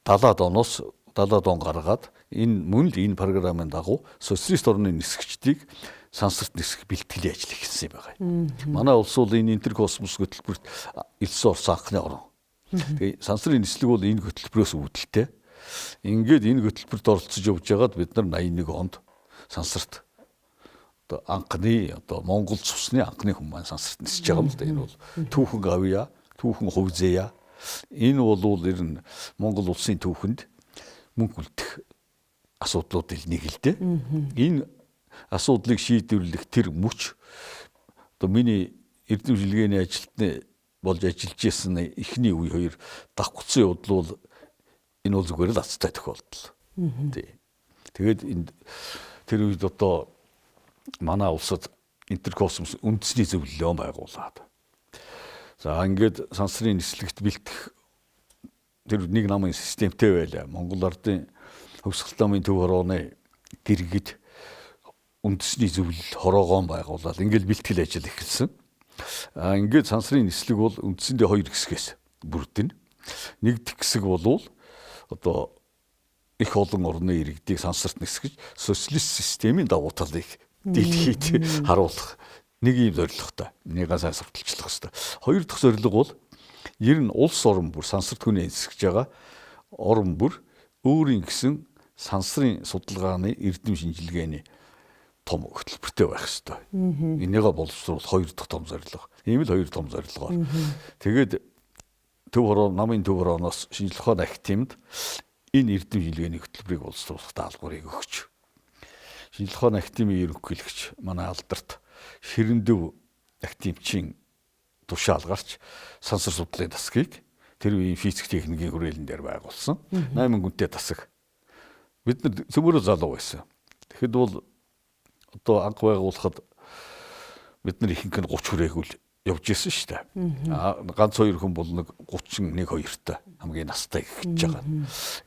Speaker 2: 70-аад оноос 70-аад он гаргаад энэ програмын дагуу социалист орны нисгчдийг сансарт нисгэх бэлтгэлийн ажил хийсэн юм байгаа. Манай улс бол энэ Интеркосмос хөтөлбөрт элсэн орсон анхны орн. Тэгээ сансрын нислэг бол энэ хөтөлбөрөөс үүдэлтэй. Ингээд энэ хөтөлбөрт оролцож явж байгаад бид нар 81 онд сансарт одоо анхны одоо Монгол цусны анхны хүн маань сансарт нисэж байгаа юм л да. Энэ бол түүхэн авьяа, түүхэн хувьзээя. Энэ бол ер нь Монгол улсын түүхэнд мөнгө үлдэх асуудлуудыг нэг л дээ. Энэ асуудлыг шийдвэрлэх тэр мөч одоо миний эрдэм шилгээний ажилтны болж ажиллаж исэн эхний үе хоёр давхцсан явдал бол энэ бол зүгээр л азтай тохиолдол. Тэгээд тэр үед одоо манай улсад Интеркосмос үндэсний зөвлөлөө байгуулад. За ингээд сансрын нислэгт бэлтэх тэр нэг намын системтэй байлаа. Монгол Ардын Хөвсгөл намын төв хорооны дэргэд үндэсний зөвлөл хороогоон байгуулаад ингээд бэлтгэл ажил эхэлсэн. Ингээд сансрын нислэг бол үндсэндээ хоёр хэсгээс бүрдэнэ. Нэгдүгээр хэсэг бол одоо их олон орны иргэдийг сансарт нисгэж социалист системийн давуу талыг дэлхийд харуулах нэг юм зорилготой. Нэгээ сайн сурталчлах хэрэгтэй. Хоёр дахь зорилго бол ер нь улс орн бүр сансарт хүний нисгэж байгаа орн бүр өөрийн гэсэн сансрын судалгааны эрдэм шинжилгээний том хөтөлбөртэй байх хэрэгтэй. Энийгээ боловсруулах хоёр дахь том зорилго. Ийм л хоёр том зорилгоор. Тэгээд намын төв хорооноос шинжлэх ухааны академид энэ эрдэм шинжилгээний хөтөлбөрийг боловсруулах даалгаврыг өгч Жилхон Академийн ерөнхийлөгч манай алдарт Ширэндэв академичийн тушаал гарч сансар судлалын тасгийг тэр үеийн физик техникийн хүрээлэн дээр байгуулсан. 8 гүнтэй тасаг. Бид нар цөмөрөө залуу байсан. Тэгэхэд бол одоо анх байгуулахад бид нар ихэнх нь 30 хүрээгүүл явж исэн шүү дээ. Ганц 2 хүн бол нэг 31 2-тай хамгийн настай гэж байгаа.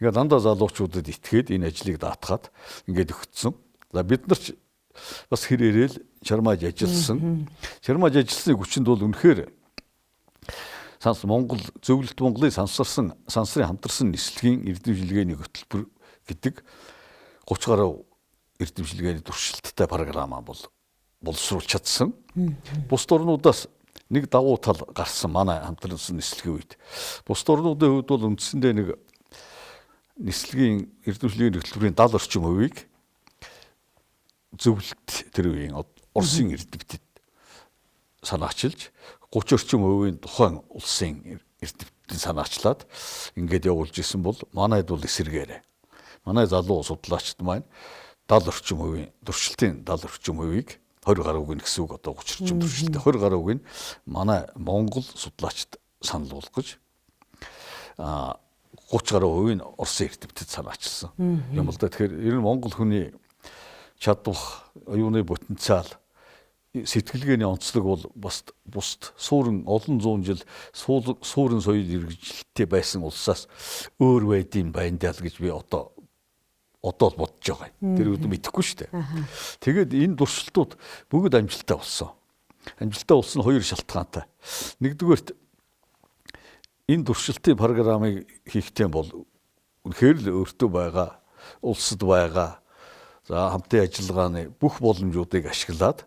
Speaker 2: Ингээд дандаа залуучуудад итгээд энэ ажлыг даатгаад ингээд өгцсөн. За бид нар ч бас хэрээрэл чармааж ажилласан. Чармааж ажилласны хүчинд бол үнэхээр Монгол зөвлөлт Монголыг сансрын хамтарсан нислэгийн эрдэмшилгээний хөтөлбөр гэдэг 30 гаруй эрдэмшилгээний туршилттай програмаа боловсруулж чадсан. Бусд орнуудаас нэг давуу тал гарсан манай хамтарсан нислэгийн үед. Бусд орнуудын хувьд бол үндсэндээ нэг нислэгийн эрдэмшилгээний хөтөлбөрийн 70 орчим хувийг зөвлөлт тэр үеийн Оросын эрдэмтэд санаачилж 30 орчим хувийн тухайн улсын эрдэмтэд санаачлаад ингээд явуулж исэн бол манайд бол эсэргээрээ. Манай залуу судлаачид маань 70 орчим хувийн туршилтын 70 орчим хувийг 20 гаруйг нь гэсэн үг одоо 30 орчим туршилттай 20 гаруйг нь манай Монгол судлаачид санал болгож 30 гаруй хувийн Оросын эрдэмтэд санаачилсан юм л да. Тэгэхээр ер нь Монгол хүний чадвах, оюуны потенциал, сэтгэлгээний онцлог бол бас бусд suurын олон зуун жил suurын соёл иргэжилттэй байсан улсаас өөр байдığım байндаа л гэж би одоо бодож байгаа. Тэр үед мэдэхгүй шүү дээ. Тэгээд энэ туршилтууд бүгд амжилттай болсон. Амжилттай болсон нь хоёр шалтгаантай. Нэгдүгээрт энэ туршилтын программыг хийхдээ бол үнэхээр л өөртөө байгаа, улсад байгаа за хамтын ажиллагааны бүх боломжуудыг ашиглаад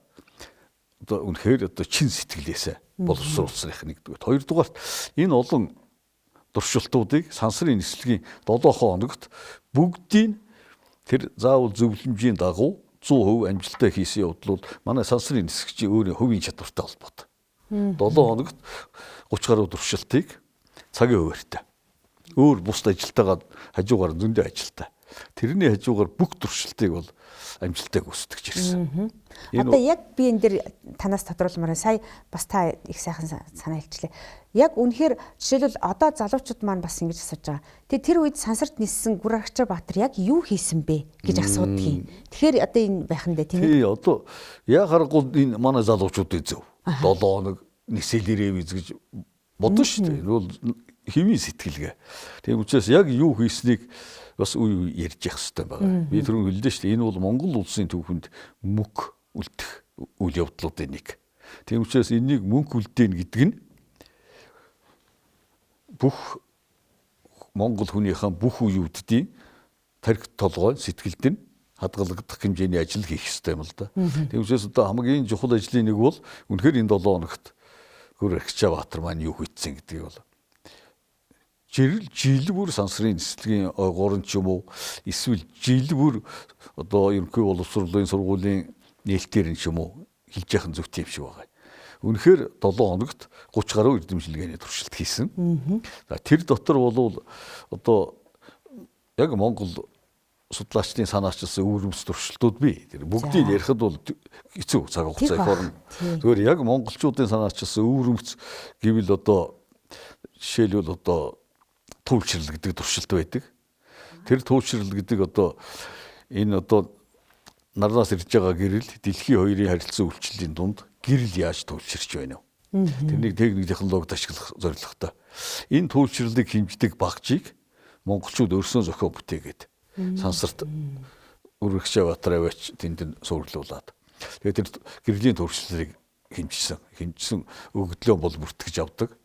Speaker 2: одоо үнэхээр одоо чин сэтгэлээсээ боловсруулсных нэгдүгээр. Хоёрдугаарт энэ олон туршилтуудыг сансрын нислэгийн 7 хоногт бүгдийг тэр заавал зөвлөмжийн дагуу 100% амжилттай хийсэн явдал бол манай сансрын нисгчийн өөрийн хувийн чадвартай холбоотой. 7 хоногт 30 гаруй туршилтыг цагийн хуваарьтай. Өөр бус ажилтайгаа хажуугаар зөндөө ажилтай. Тэрний хажуугаар бүх туршилтыг бол амжилттай гүйцэтгэж ирсэн.
Speaker 1: Одоо яг би энэ дэр танаас тодруулмаар сая бас та их сайхан санаа хэлчлээ. Яг үнэхээр жишээлбэл одоо залуучууд маань бас ингэж асууж байгаа. Тэр үед сансарт ниссэн Гүрагчаа Баатар яг юу хийсэн бэ гэж асуудаг юм. Тэгэхээр одоо энэ байх нь дээ тийм ээ.
Speaker 2: Тий одоо яг харахгүй энэ манай залуучуудын зөв. 7 хоног нисэлэрээ виз гэж бодно шүү дээ. Энэ бол хэвийн сэтгэлгээ. Тийм учраас яг юу хийснийг бас үе ярьж явах хэрэгтэй байна. Би түрүүн хэллээ шүү дээ. Энэ бол Монгол улсын түүхэнд мөнх үлдэх үйл явдлуудын нэг. Тийм учраас энийг мөнх үлдээн гэдэг нь бүх Монгол хүнийхээ бүх үеүүдийн тархи толгой сэтгэлд нь хадгалагдах хэмжээний ажил хийх хэрэгтэй юм л да. Тийм учраас одоо хамгийн чухал ажлын нэг бол үнэхээр энэ 7 хоногт Гүрагчаа Баатар маань юу хийцэн гэдгийг бол жил бүр сансрын нислэгийн ойгоор ч юм уу эсвэл жил бүр одоо ерөнхий боловсролын сургуулийн нээлтээр нь ч юм уу хэлж яхан зөвхөн юм шиг байгаа. Үнэхээр 7 хоногт 30 гаруй эрдэмшилгээний туршилт хийсэн. За тэр дотор бол одоо яг Монгол судлаачдын санаачилсан өвөрмс туршилтууд бий. Тэр бүгдийг ярихад бол хэцүү цаг хугацаа их орно. Зүгээр яг монголчуудын санаачилсан өвөрмс гэвэл одоо жишээлбэл одоо туйлшрал гэдэг туршилт байдаг. Тэр туйлшрал гэдэг одоо энэ одоо нарнаас ирж байгаа гэрэл дэлхийн хоёрын харилцан үйлчлэлийн дунд гэрэл яаж туйлширч байна вэ? Тэрнийг техник технологид ашиглах зорилготой. Энэ туйлшралыг хэмждэг багжийг монголчууд өөрсдөө зохион бүтээгээд сансарт Гүрагчаа Баатар аваач тэнд суурлуулад. Тэгээд тэр гэрлийн туйлшралыг хэмжсэн өгдлөө бол бүртгэж авдаг.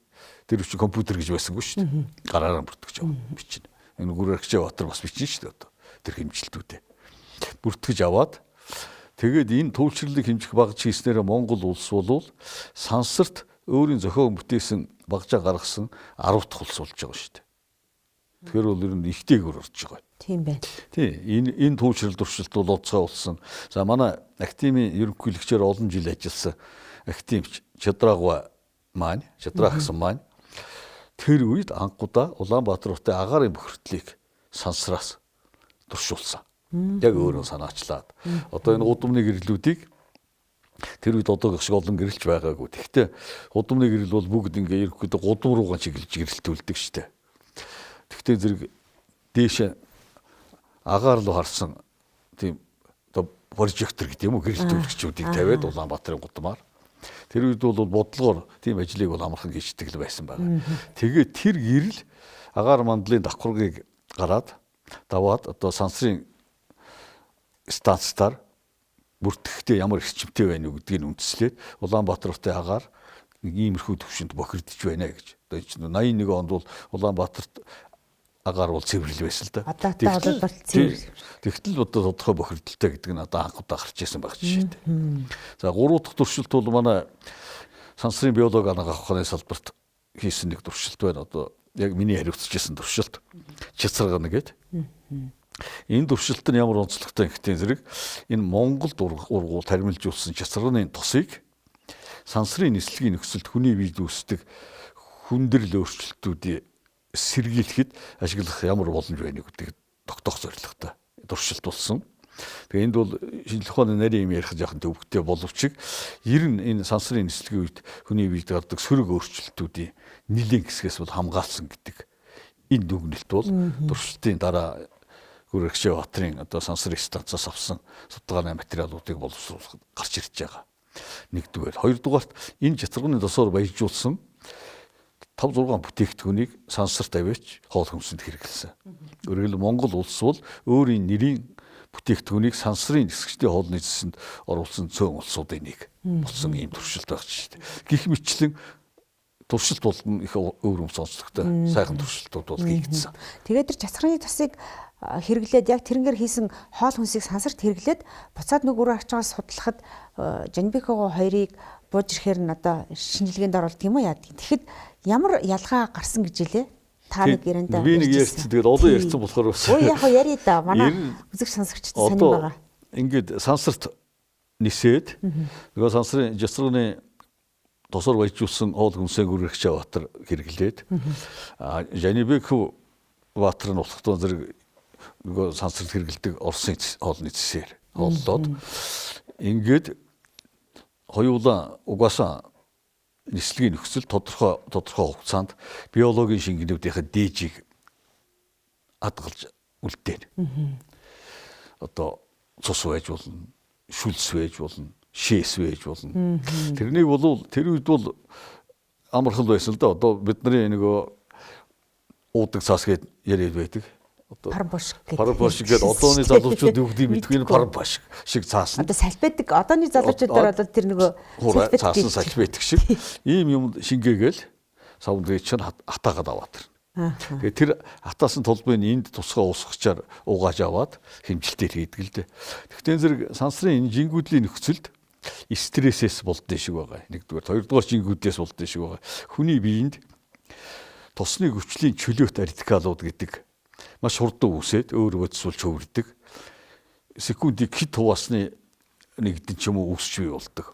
Speaker 2: Тэр үчи компьютер гэж байсангүй шүү дээ. Гараараа бүртгэж авах бичнэ. Энэ Гүрагчаа Баатар бас бичнэ шүү дээ одоо. Тэр хэмжилтүүдээ бүртгэж аваад тэгээд энэ туйлшралыг хэмжих багж хийснээр Монгол улс бол сансарт өөрийн зохион бүтээсэн багжаа гаргасан 10 дахь улс болж байгаа шүү дээ. Тэгэхээр бол ер нь ихтэйгээр орж байгаа.
Speaker 1: Тийм байна.
Speaker 2: Тий, энэ туйлшрал туршилт бол онцгой болсон. За манай академийн ерөнхийлөгчөөр олон жил ажилласан академич Чадрагва маань тэр үед анхудаа Улаанбаатар хотын агаарын бохирдлыг сансраас туршуулсан. Яг өөрөө санаачлаад. Одоо энэ удамны гэрлүүдийг тэр үед одоогийнх шиг олон гэрэлж байгаагүй. Тэгэхдээ удамны гэрэл бол бүгд ингээ ерөөхдөө гудам руугаа чиглэж гэрэлтүүлдэг штэ. Тэгэхдээ зэрэг дээш агаар руу харсан тийм одоо прожектор гэдэг юм уу гэрэлтүүлэгчүүдийг тавиад Улаанбаатарын гудамаар тэр үед бол бодлогоор тийм ажлыг бол амархан хийждэг л байсан байгаа. Тэгээд тэр гэрэл агаар мандлын давхаргыг гараад даваад одоо сансрын станцтаар бүртгэхдээ ямар эрчимтэй байна уу гэдгийг үндэслээд Улаанбаатар хотын агаар нэг иймэрхүү төвшөнд бохирдож байна гэж. Одоо чинь 81 онд бол Улаанбаатарт агаар бол цэвэрлэл байсан л да.
Speaker 1: Одоотой бол цэвэрлэл.
Speaker 2: Тэгтэл одоо тодорхой бохирдолтой гэдэг нь одоо анх удаа гарч ирсэн байх жишээтэй. За 3 дахь туршилт бол манай сансрын биологи ангаа авахны салбарт хийсэн нэг туршилт байна. Одоо яг миний хариуцчихсан туршилт Чицаргана гэдэг. Энэ туршилт нь ямар онцлогтой ихтэй зэрэг энэ Монголд ургуул тармилжуулсан Чицарганы тосыг сансрын нислэгийн нөхцөлд хүний биед үүсдэг хүндрэл өөрчлөлтүүдийг сэргийлэхэд ашиглах ямар боломж байна гэдгийг тогтоох зорилготой туршилт болсон. Тэгээ энд бол шинжлэх ухааны нарийн юм ярих жоохон төвөгтэй боловч ер нь энэ сансрын нислэгийн үед хүний биед гардаг сөрөг өөрчлөлтүүдийн нэлийн хэсгээс бол хамгаалсан гэдэг энэ дүгнэлт бол туршилтын дараа Гүрэгчээ Баатрын одоо сансрын станцаас авсан судалгааны материалуудыг боловсруулахад гарч ирж байгаа. Нэгдүгээр, хоёрдугаарт энэ Чицарганы тосоор баяжуулсан 5-6 бүтээгдэхүүнийг сансарт аваач хоол хүнсэнд хэрэглэсэн. Өөрөөр Монгол улс бол өөрийн нэрийн бүтээгдэхүүнийг сансрын нисгчдийн хоол нийцэсэнд оруулсан цөөн улсуудын нэг болсон ийм туршилт байх шүү дээ. Гэх мэтлэн туршилт бол их өөр онцлогтой сайхан туршилтууд бол хийгдсэн.
Speaker 1: Тэгээд тэр Чацраны тосыг хэрэглээд яг тэрнгээр хийсэн хоол хүнсийг сансарт хэрэглээд буцаад нэг өөр ачаас судлахад Жанбекого хоёрыг бууж ирэхээр нь одоо шинжилгээнд оруулдаг юм уу яа. Тэгэхэд ямар ялгаа гарсан гэж хэлээ? Та нэг ярианда
Speaker 2: би нэг ярьсан. Тэгээд олон ярьсан болохоор бас.
Speaker 1: Өө яг яри да. Манай үзэг сонсогчд сонир байгаа.
Speaker 2: Ингээд сансарт нисээд нөгөө сансрын Чицарганы тосоор баяжуулсан хоол хүнсээ Гүрэгчээ Баатар хэрэглээд Жанбеков Баатар нь болохдоо зэрэг нөгөө сансарт хэрэгэлдэг Оросын хоолны цэсээр хооллоод ингээд хоёулаа угаасаа нислэгийн нөхцөл тодорхой хугацаанд биологийн шингэнүүдийн дээжийг хадгалж үлдээн. Одоо цус байж болно, шүлс байж болно, шээс байж болно. Тэрнийг бол тэр үед бол амархан байсан л да. Одоо бидний нөгөө уудаг цаас гээд яриад байдаг.
Speaker 1: Парампош
Speaker 2: гэдэг одооны залуучууд юу гэдэг мэдгүй энэ парампош шиг цаас нь.
Speaker 1: Одоо салбидаг одооны залуучуудаар одоо тэр нөгөө
Speaker 2: цаасан салбидаг шиг ийм юм шингээгээл савныг чинь хатаагаад аваад тэр. Тэгээ тэр хатаасан толбыг энд тусгай уусгачаар угааж аваад хэмжилтээр хийдэг л дээ. Тэгтээ зэрэг сансрын энэ жингүүдлийн нөхцөлд стрессээс болдсон шиг байгаа. Нэгдүгээр, хоёрдугаар жингүүдээс болдсон шиг байгаа. Хүний биеинд тосны өвчлийн чөлөөт радикалууд гэдэг маш хурдан үүсээд өөр бодисулж хөвөрдөг. Секундыг хит хуваасны нэгдэн ч юм уу үүсч бий болдог.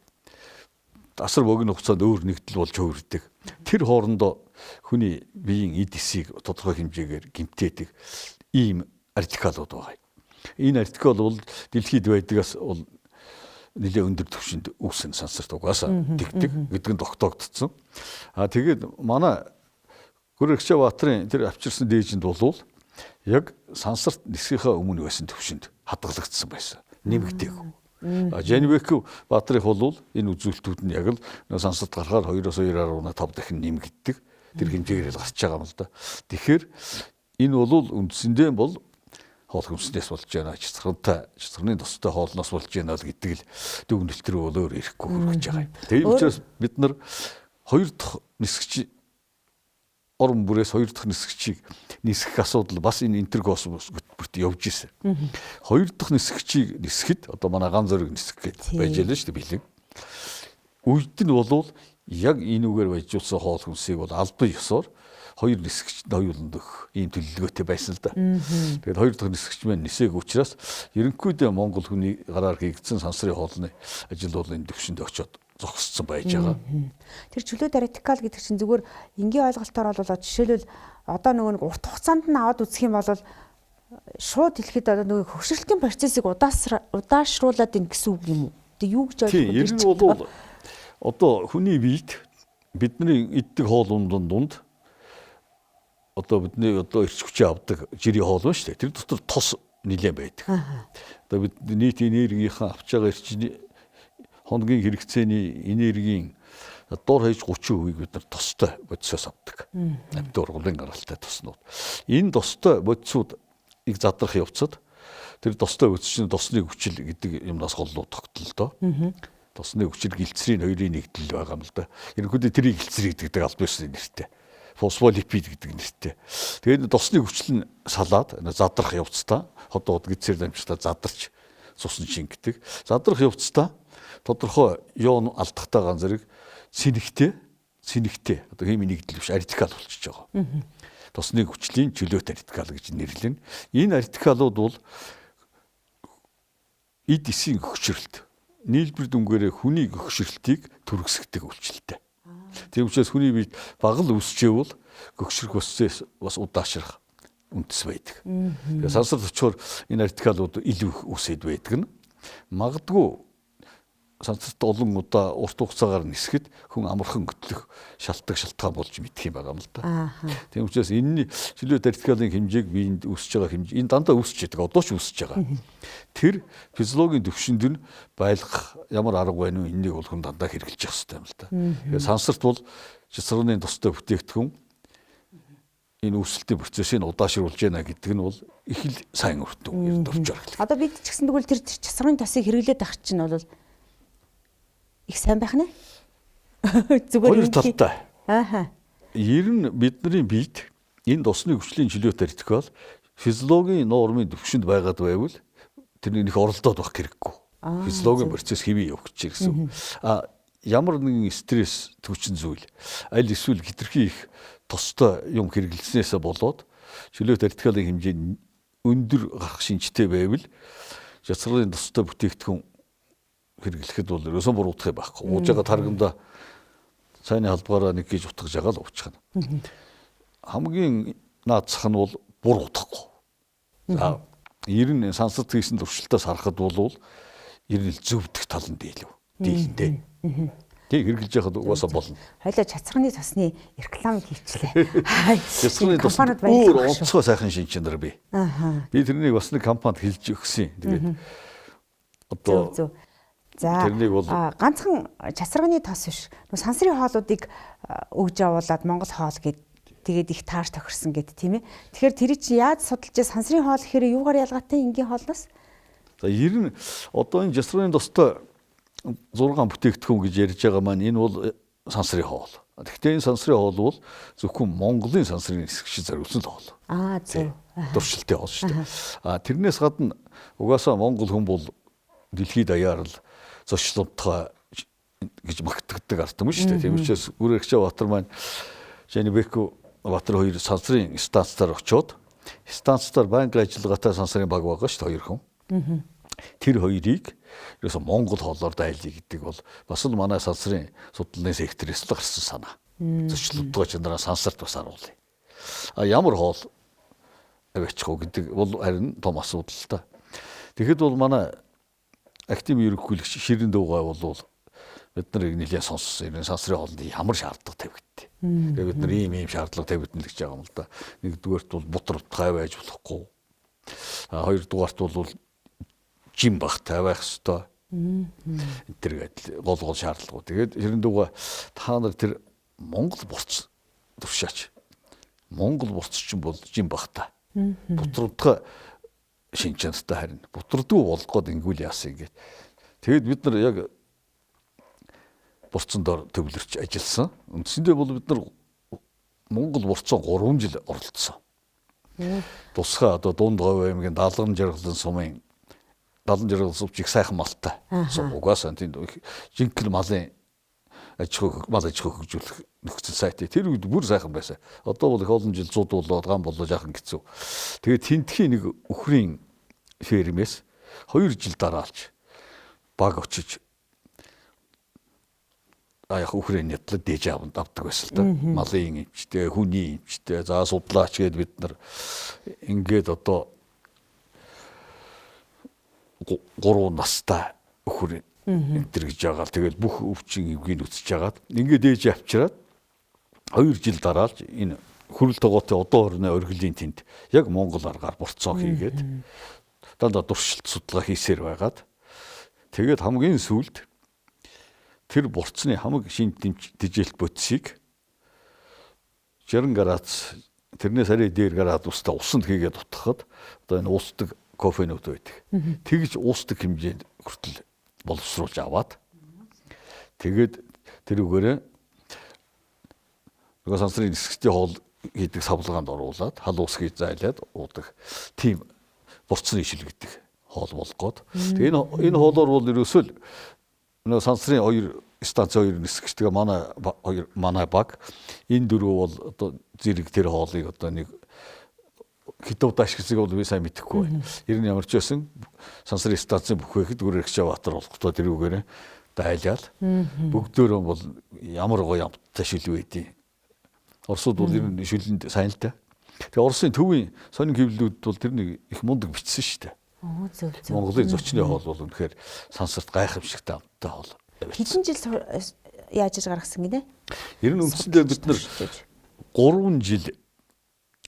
Speaker 2: Асар богино хугацаанд өөр нэгдэл болж хөвөрдөг. Тэр хоорондоо хүний биеийн эд эсийг тодорхой хэмжээгээр гэмтээдэг ийм радикалууд байгаа. Энэ радикал бол дэлхийд байдгаас бол нэлээд өндөр түвшинд үүсэн сансарт угаасаа тэгдэг гэдэг нь тогтоогдсон. Тэгээд манай Гүрэгчээ Баатрын тэр авчирсан дээжинд болвол яг сансарт нисгийнхаа өмнө байсан төвшөнд хадгалагдсан байсан. Нэмэгдээгүй. Жанбеков Баатрих бол энэ үзүүлэлтүүд нь яг л сансарт гарахаар 2-2.5 дахин нэмэгддэг. Тэр хэмжээгээр л гарч байгаа юм л да. Тэгэхээр энэ бол үндсэндээ бол хоол хүнснээс болж байна. Чицарганы тостой хоолноос болж байна л гэдэг л дүгнэлт рүү бол өөр ирэхгүй хүрэж байгаа юм. Тийм учраас бид нар хоёр дахь нисгч орон бүрээс хоёр дахь нисгчийг нисгэх асуудал бас энэ интеркосмос бүрт явж ирсэн. Хоёр дахь нисгчийг нисгэхэд одоо манай ган зориг нисгэх гэж байж байлаа шүү дээ бэлэг. Үед нь бол яг энүүгээр баяжуулсан хоол хүнсийг бол албан ёсоор хоёр нисгчд хоёуланд өгөх ийм төлөвлөгөөтэй байсан л да. Тэгээд хоёр дахь нисгч маань нисээг учраас ерөнхийдөө Монгол хүний гараар хийгдсэн сансрын хоолны ажил бол энэ төвшөнд очиод зогссон байж байгаа.
Speaker 1: Тэр чөлөөт радикал гэдэг чинь зүгээр энгийн ойлголтоор бол жишээлбэл одоо нөгөө нэг урт хугацаанд нь аваад үзэх юм бол шууд хэлэхэд одоо нөгөө хөгшрөлтийн процессыг удаашруулад ийн гэсэн үг юм уу? Тэг юу гэж ойлгох вэ?
Speaker 2: Тийм, ер нь бол одоо хүний биед бидний иддэг хоолундын дунд одоо бидний одоо эрч хүчээ авдаг жирийн хоол байна шүү дээ. Тэр дотор тос нэлээд байдаг. Одоо бид нийт энергийнхаа авч байгаа эрчний хоногийн хэрэгцээний энергийн дор хаяж 30%-ийг бид нар тостой бодисоос авдаг. Амьд ургуулын гаралтай тоснууд. Энэ тостой бодисуудыг задрах явцад тэр тостой бодис чинь тосны хүчил гэдэг юмнаас голлоо тогтолдоо. Тосны хүчил гэлцрийн хоёрын нэгдэл байгаа юм л да. Ерөнхийдөө тэрийг гэлцэр гэдэг аль биесний нэртэй. Фосфолипид гэдэг нэртэй. Тэгээд тосны хүчил нь салаад задрах явцдаа ходоод гидсээр дамжуулаад задарч цусны шингэдэг. Задрах явцдаа тодорхой ион алдахтай ганц зэрэг цэнэгтэй одоо химийн нэгдэл биш артикал болчихж байгаа. Тосны хүчлийн чөлөөт артикал гэж нэрлэнэ. Энэ артикалууд бол эд эсийн гөгшрөлт нийлбэр дүнгээрээ хүний гөгшрөлтийг түргэсгдэг үйлчлэлтэй. Тийм учраас хүний биед багал үсчээвэл гөгшрөх бас удаашрах үндэс байдаг. Тэгээд сансар төвчөр энэ артикалууд илүү их үсэд байдаг нь магадгүй сансарт олон удаа урт хугацаагаар нисэхэд хүн амархан хөдлөх шалтгаан болж мэдэх юм байгаа юм л да. Тийм учраас энэний чөлөөт артикалын хэмжээг биеинд үүсэж байгаа хэмжээ энэ дандаа үүсэж байгаа. Одоо ч үүсэж байгаа. Тэр физиологийн төвшөнд нь байлгах ямар арга байна вэ? Энийг бол хүн дандаа хэрэгжилж явах хэрэгтэй юм л да. Тэгээд сансарт бол жисрууны тустай бүтээгдэхүүн энэ үүсэлтийн процессыг удаашруулж байна гэдэг нь бол их л сайн үр дүн ердөө орж байгаа.
Speaker 1: Одоо бид ч гэсэн тэгвэл тэр жисрууны тосыг хэрэглээд авах чинь бол их сайн байх нэ?
Speaker 2: Зүгээр талтай. Ер нь бидний биед энэ тосны хүчлийн чөлөөт артикал физиологийн нормын төвшөнд байгаад байвал тэрний их оролдоод байх хэрэггүй. Физиологийн процесс хэвээ явагдчих гэсэн. Ямар нэгэн стресс төвчин зүйл аль эсвэл хэтэрхий их тостой юм хэрэглэснээсээ болоод чөлөөт артикалын хэмжээ өндөр гарах шинжтэй байвал жисрууны тостой бүтээгдэхүүн хэрэглэхэд бол ерөөсөн буруудах юм байхгүй. Ууж байгаа таргамда цайны халдваараа нэг гэж утгаж байгаа л уучих нь. Хамгийн наацх нь бол буруудахгүй. За ер нь сансарт хийсэн туршилтаас харахад бол ер нь зөвдөх тал нь дийлэндээ. Тэг хэрэглэж яхад угаасаа болно.
Speaker 1: Хойлоо чацханы тосны рекламыг хийчлээ.
Speaker 2: Чацханы тосны өөр онцгой сайхан шинжээр би. Би тэрнийг бас нэг компанид хэлж өгсөн. Тэгээд одоо
Speaker 1: за ганцхан чацрагны тос биш. Сансрын хоолуудыг өгж явуулаад Монгол хоол гэд тэгээд их тааш тохирсон гэд тийм ээ. Тэгэхээр тэр чинь яаж судалж сансрын хоол гэхээр юугаар ялгаатай энгийн хоолноос?
Speaker 2: За ер нь одоо энэ жисрууны тостой 6 бүтээгдэхүүн гэж ярьж байгаа маань энэ бол сансрын хоол. Гэхдээ энэ сансрын хоол бол зөвхөн Монголын сансрын хэсэг шиг зориулсан л хоол.
Speaker 1: Зөв.
Speaker 2: Туршилтын хоол шүү дээ. Тэрнээс гадна угаасаа Монгол хүн бол дэлхийд даяар л зочлонтгой гэж магтдаг ард юм шүү дээ. Тийм учраас Үрэгчээ Баатар маань Жанибеку Баатар хоёр сансрын станцаар очиод станцаар банк ажиллагаатай сансрын баг байгаа шүү дээ хоёр хүн. Тэр хоёрыг ерөөсө Монгол хоолоор дайлъя гэдэг бол бас л манай сансрын судлалын секторээс л гарсан санаа. Зочлонтгой чанараа сансарт бас харуулъя. Ямар хоол авчих уу гэдэг бол харин том асуудал л та. Тэгэхэд бол манай актив ерөнхийлөгч Ширэн дуугай бол бид нарыг нэлээд сонссон. Энэ сансрын хоолнд ямар шаардлага тавигдтыг. Тэгээд бид нар ийм шаардлага тавигдана гэж байгаа юм л да. Нэгдүгээрт бол бутар утгай байж болохгүй. Хоёрдугаарт бол жим багтай байх ёстой. Энтергээд гол шаардлагууд. Тэгээд Ширэн дуугай та нар тэр Монгол бурц төвшаач. Монгол бурц чинь бол жим багтай. Бутар утгай шинжэнтэй харин бутрдгүй болгоод ингүүл яасан ингээд. Тэгэд бид нар яг бурцан дор төвлөрч ажилласан. Үндсэндээ бол бид нар Монгол бурцан 3 жил оролцсон. Тусгай одоо Дунд Говь аймгийн Далган жаргалан сумын сувч их сайхан малтай. Угаасаа тэнд жинхэнэ малын мал аж ахуй хөгжүүлэх нөхцөл сайт. Тэр үед бүр сайхан байсан. Одоо бол их олон жил зуд болоод гам болоо жаахан хэцүү. Тэгээд тентхийн нэг өхрийн фермээс 2 жил дараалж баг очиж яг өхрийн нятлаа дээж авдаг байсан л да. Малын эмчтэй, хүний эмчтэй, за судлаач гээд бид нар ингээд одоо 3 настай өхөр энэ гэж байгаа. Тэгэл бүх өвчин эвгийг үсэж хагаад ингээд ээж авчираад 2 жил дараалж энэ хөрөл тогоотой одоо орны оргилийн тэнд яг Монгол аргаар борцоо хийгээд дандаа туршилт судалгаа хийсээр байгаад тэгээд хамгийн сүүлд тэр борцны хамаг шин дижэлт бодисыг 60 градус тэрнээс арай дээр градустай усанд хийгээд утгахад одоо энэ уусдаг кофенүүд байдаг. Тэгж уусдаг хэмжээнд хүртэл боловсруулж аваад тэгээд тэр үгээрээ нөгөө сансрын нисгчтэй хоол хийдэг савлгаанд оруулаад хал ус хийж зайлаад уудаг тийм борцны ишил гэдэг хоол болгоод тэгээ энэ хоолоор бол ерөөсөө нөгөө сансрын 2 станц 2 нисгчтэйгээ манай баг энэ дөрөв бол одоо зэрэг тэр хоолыг одоо нэг хитүүд ашигласыг бол би сайн мэдэхгүй байна. Ер нь ямар ч байсан сансрын станцын бүхвэхэд Гүрэрхчээ Баатар болохдоо тэр үгээрээ дайлал бүгдөө бол ямар гоё амттай шил байдیں۔ Оросууд бол ер нь шүлэнд сайн л та. Тэгээ Оросын төвийн сонин хэвлэлүүд бол тэрнийг их мундаг бичсэн шүү дээ. Монголын зочны хоол бол үнэхээр сансарт гайхамшигтай амттай хоол.
Speaker 1: Хэдэн жил яаж гаргасан гинэ?
Speaker 2: Ер нь үндсэндээ бид нар 3 жил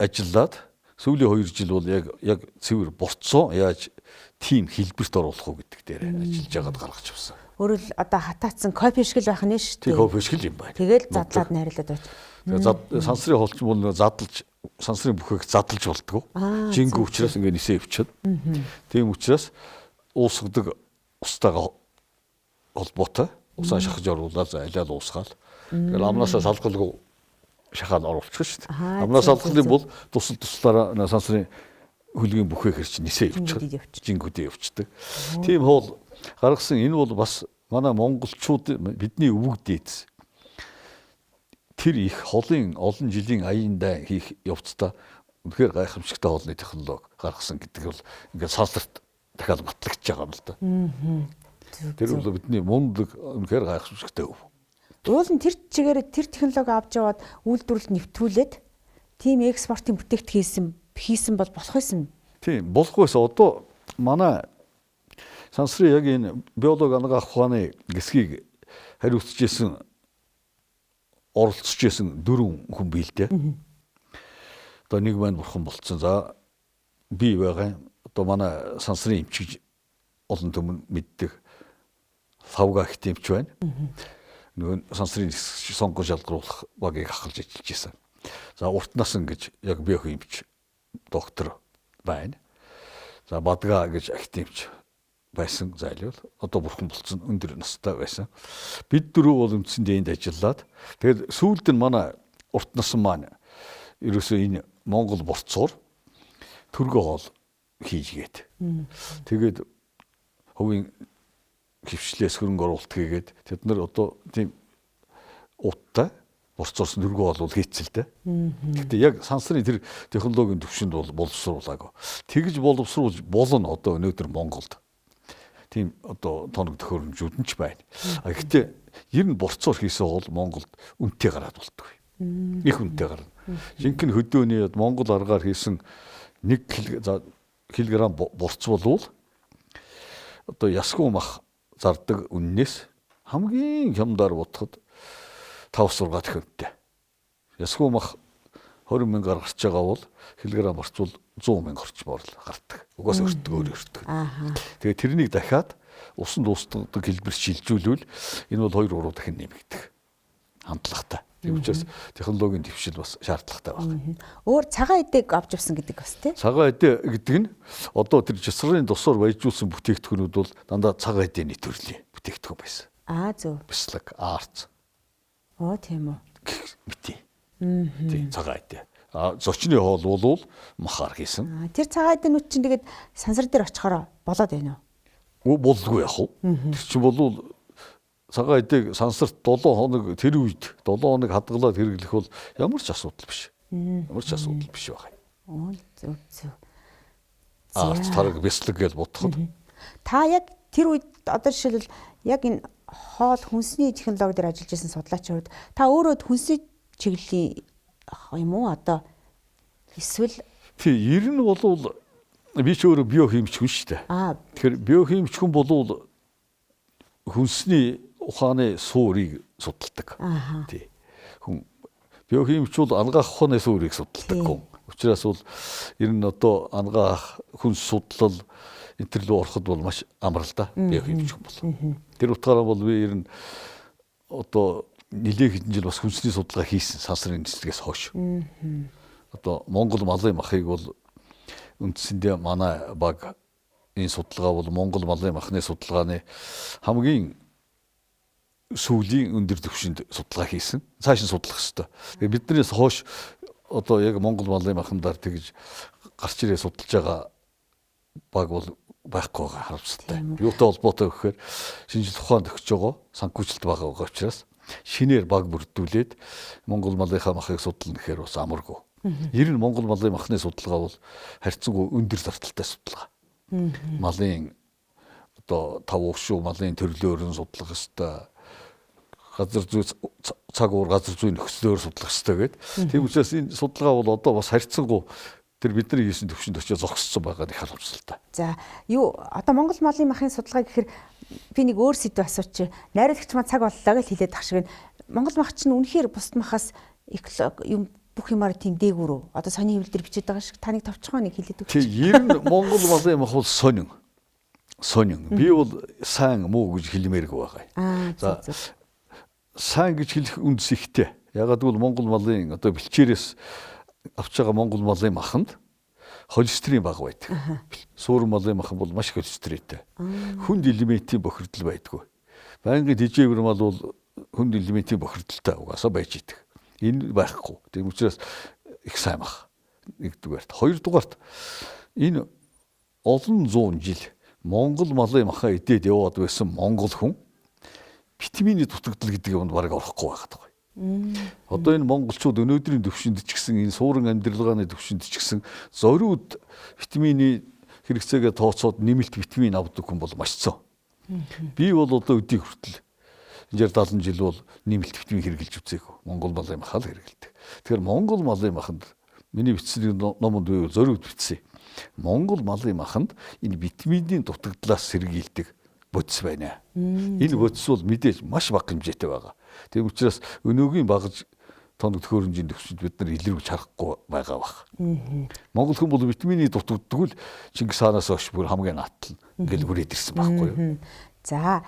Speaker 2: ажиллаад сүүлийн 2 жил бол яг цэвэр борцоо яаж тийм хэлбэрт оруулах уу гэдэг дээр ажиллаж байгаад гаргаж авсан.
Speaker 1: Өөрөөр одоо хатаацсан кофе шиг л байх нь шүү дээ.
Speaker 2: Тийм кофе шиг юм байна.
Speaker 1: Тэгэл задлаад найруулад байж.
Speaker 2: Тэгээ сансрын хоолч бол задлж сансрын бүхээг задлж болдгоо. Жинг учраас ингээ нисээ өвчөд. Тийм учраас уусгадаг устайгаа холбоотой усаа шахаж оруулаад зайлаад уусгаал. Тэгэл амнаасаа салгалгүй шахаад оруулчих шүү дээ. Амнаас салгалын бол туслаараа сансрын хөлгийн бүхээх хэрч нисээ өвчөд. Жингүүдээ өвчдөг. Тийм хоол гаргасан энэ бол бас манай монголчууд бидний өвөг дээдс. Тэр их холын олон жилийн аяндаа хийх явцдаа үнэхээр гайхамшигтай хоолны технологи гаргасан гэдэг бол ингээд сансарт дахиад батлагдж байгаа юм л да. Тэр бол бидний мундаг үнэхээр гайхамшигтай өв.
Speaker 1: Уул нь тэр чигээр тэр технологи авч яваад үйлдвэрлэлд нэвтрүүлээд тийм экспортын бүтээгт хийсэн бол болох байсан.
Speaker 2: Тийм болох байсан. Одоо манай сансрын яг энэ биологи анагаах ухааны гэсгийг хариуцж исэн оролцож исэн 4 хүн бийлдэ. Одоо нэг маань бурхан болцсон. За би байгаа. Одоо манай сансрын эмчиж олон төмөн мэддэг Фавга их эмч байна. Нөгөө сансрын сонгон шалгаруулах багийг ахалж ажиллаж исэн. За уртнаас ингэж яг биохи эмч доктор байна. За Бадга гэж их эмч байсан зайлвал одоо бурхан болцсон өндөр настай байсан. Бид дөрөв бол үндсэндээ энд ажиллаад тэгээд сүүлд нь манай урт насан маань ерөөсөө энэ Монгол борцоор төргөө хоол хийжгээд. Тэгээд хувийн хөвчлээс хөрөнгө оруулалт хийгээд тэд нар одоо тийм уттай борцоорс төргөө хоол хийцэлтэй. Гэхдээ яг сансрын тэр технологийн төвшөнд бол боловсруулаагүй. Тэгж боловсруулж болно одоо өнөөдөр Монголд. Тийм одоо тоног төхөөрөмжүүд нь ч байна. Гэхдээ ер нь борцоор хийсэн бол Монголд үнэтэй гараад болтгоо. Их үнэтэй гарна. Жинхэнэ хөдөөний Монгол аргаар хийсэн 1 кг борц болвол одоо ясгүй мах зардаг үннээс хамгийн хямдаар бодоход 5-6 дахинтай. Ясгүй мах 20 мянгаар гарч байгаа бол килограмм борцвол 100 мянга орчмоор л гардаг. Угаасаа өртгөөр өртдөг. Тэгээ тэрнийг дахиад усанд устгадаг хэлбэр шилжүүлвэл энэ бол 2-3 дахин нэмэгдэх хандлагатай. Тийм учраас технологийн дэвшил бас шаардлагатай байна.
Speaker 1: Өөр цагаан эдэг авч явсан гэдэг бас тийм.
Speaker 2: Цагаан эдэ гэдэг нь одоо тэр жисрын дусаар баяжуулсан бүтээгдэхүүнүүд бол дандаа цагаан эдэний төрлийн бүтээгдэхүүн байсан.
Speaker 1: Зөв.
Speaker 2: Бислэг, арц.
Speaker 1: Тийм үү.
Speaker 2: Бити. Тийм цагаан эдэ. Зочны хоол бол махаар хийсэн.
Speaker 1: Тэр цагаан эдэнүүд чинь тэгээд сансар дээр очихоор болоод байна
Speaker 2: уу? Болдгүй яах вэ? Тэр чинь бол цагаан эдэг сансарт 7 хоног тэр үед 7 хоног хадгалаад хэрэглэх бол ямар ч асуудал биш. Ямар ч асуудал биш байгаа.
Speaker 1: Зөв.
Speaker 2: Арц тараг бислэг гэж бодоход.
Speaker 1: Та яг тэр үед одоо жишээлбэл яг энэ хоол хүнсний технологи дээр ажиллаж байсан судлаачийн хувьд та өөрөө хүнсний чиглэлийн юм уу одоо эсвэл
Speaker 2: тий ер нь бол би ч өөрөө биохимч хүн шүү дээ. Тэгэхээр биохимч хүн бол хүнсний ухааны суурийг судалдаг. Тий. Хүн биохимч бол ангаах ухааны суурийг судалдаг хүн. Учираас бол ер нь одоо ангаах хүнс судлал энэ төр рүү ороход бол маш амар л да. Биохимч хүн бол. Тэр утгаараа бол би ер нь одоо нэлээд хэдэн жил бас хүнсний судалгаа хийсэн сансрын нислэгээс хойш. Одоо Монгол малын махыг бол үндсэндээ манай баг энэ судалгаа бол Монгол малын махны судалгааны хамгийн сүүлийн өндөр түвшинд судалгаа хийсэн. Цааш нь судлах хэрэгтэй. Тэгээ биднээс хойш одоо яг Монгол малын махандаар тэгж гарч ирээ судалж байгаа баг бол байхгүй байгаа харамсалтай. Юутай холбоотой гэхээр шинжлэх ухаанд өгч байгаа санхүүжилт байгаа учраас шинээр баг бүрдүүлээд Монгол малынхаа махыг судлах гэхээр бас амаргүй. Ер нь Монгол малын махны судалгаа бол харьцангуй өндөр зардалтай судалгаа. Малын одоо тав угшуу малын төрлөөр нь судлах ёстой. Газар зүй цаг уур газар зүй нөхцлөөр судлах ёстой гэдэг. Тийм учраас энэ судалгаа бол одоо бас харьцангуй тэр бидний хийсэн төвшөнд очиж зогссон байгаа нэг харамсалтай.
Speaker 1: За юу одоо Монгол малын махын судалгаа гэхээр би нэг өөр сэдв асууч. Найруулагч маань цаг боллоо гэж хэлээд тах шиг Монгол мах чинь үнэхээр бусад махаас юм бүх юмар тийм дээгүүр. Одоо сони хэвлэл дээр бичиж байгаа шиг таныг товчхон нэг хэлээд өгч.
Speaker 2: Тийм ер нь Монгол малын мах бол сонин. Би бол сайн муу гэж хэлмээргүй байгаа. За сайн гэж хэлэх үндэс ихтэй. Ягаад гэвэл Монгол малын одоо бэлчээрээс авч байгаа Монгол малын маханд холестерин бага байдаг. Суурин малын мах бол маш холестеринтэй. Хүнд элементийн бохирдол байдгүй. Байнгын дижээвэр мал бол хүнд элементийн бохирдолтой угаасаа байж идэг. Энэ байхгүй. Тийм учраас их сайн мах. Нэгдүгээрт. Хоёрдугаарт энэ олон зуун жил Монгол малын махаа идээд яваад байсан монгол хүн витамины дутагдал гэдэг юмд бараг орохгүй байгаад байгаа. Одоо энэ монголчууд өнөөдрийн төвшөнд ч гэсэн энэ суурин амьдралгааны төвшөнд ч гэсэн зориуд витамины хэрэгцээгээ тооцоод нэмэлт витамин авдаг хүн бол маш цоо. Би бол одоо өдийг хүртэл 70 жил бол нэмэлт витамин хэрэгжилж үзээгүй. Монгол малын махаа л хэрэгэлдэг. Тэгэхээр Монгол малын маханд миний бичсэн номонд би зориуд бичсэн. Монгол малын маханд энэ витамины дутагдлаас сэргийлдэг бодис байна. Энэ бодис бол мэдээж маш бага хэмжээтэй байгаа. Тийм учраас өнөөгийн багаж тоног төхөөрөмжийн төвшөнд бид нар илэрвж харахгүй байгаа бах. Монгол хүн бол витамины дутагддаг л Чингис хаанаас хойш бүр хамгийн наатал ингээл хүрээд ирсэн байхгүй юу.
Speaker 1: За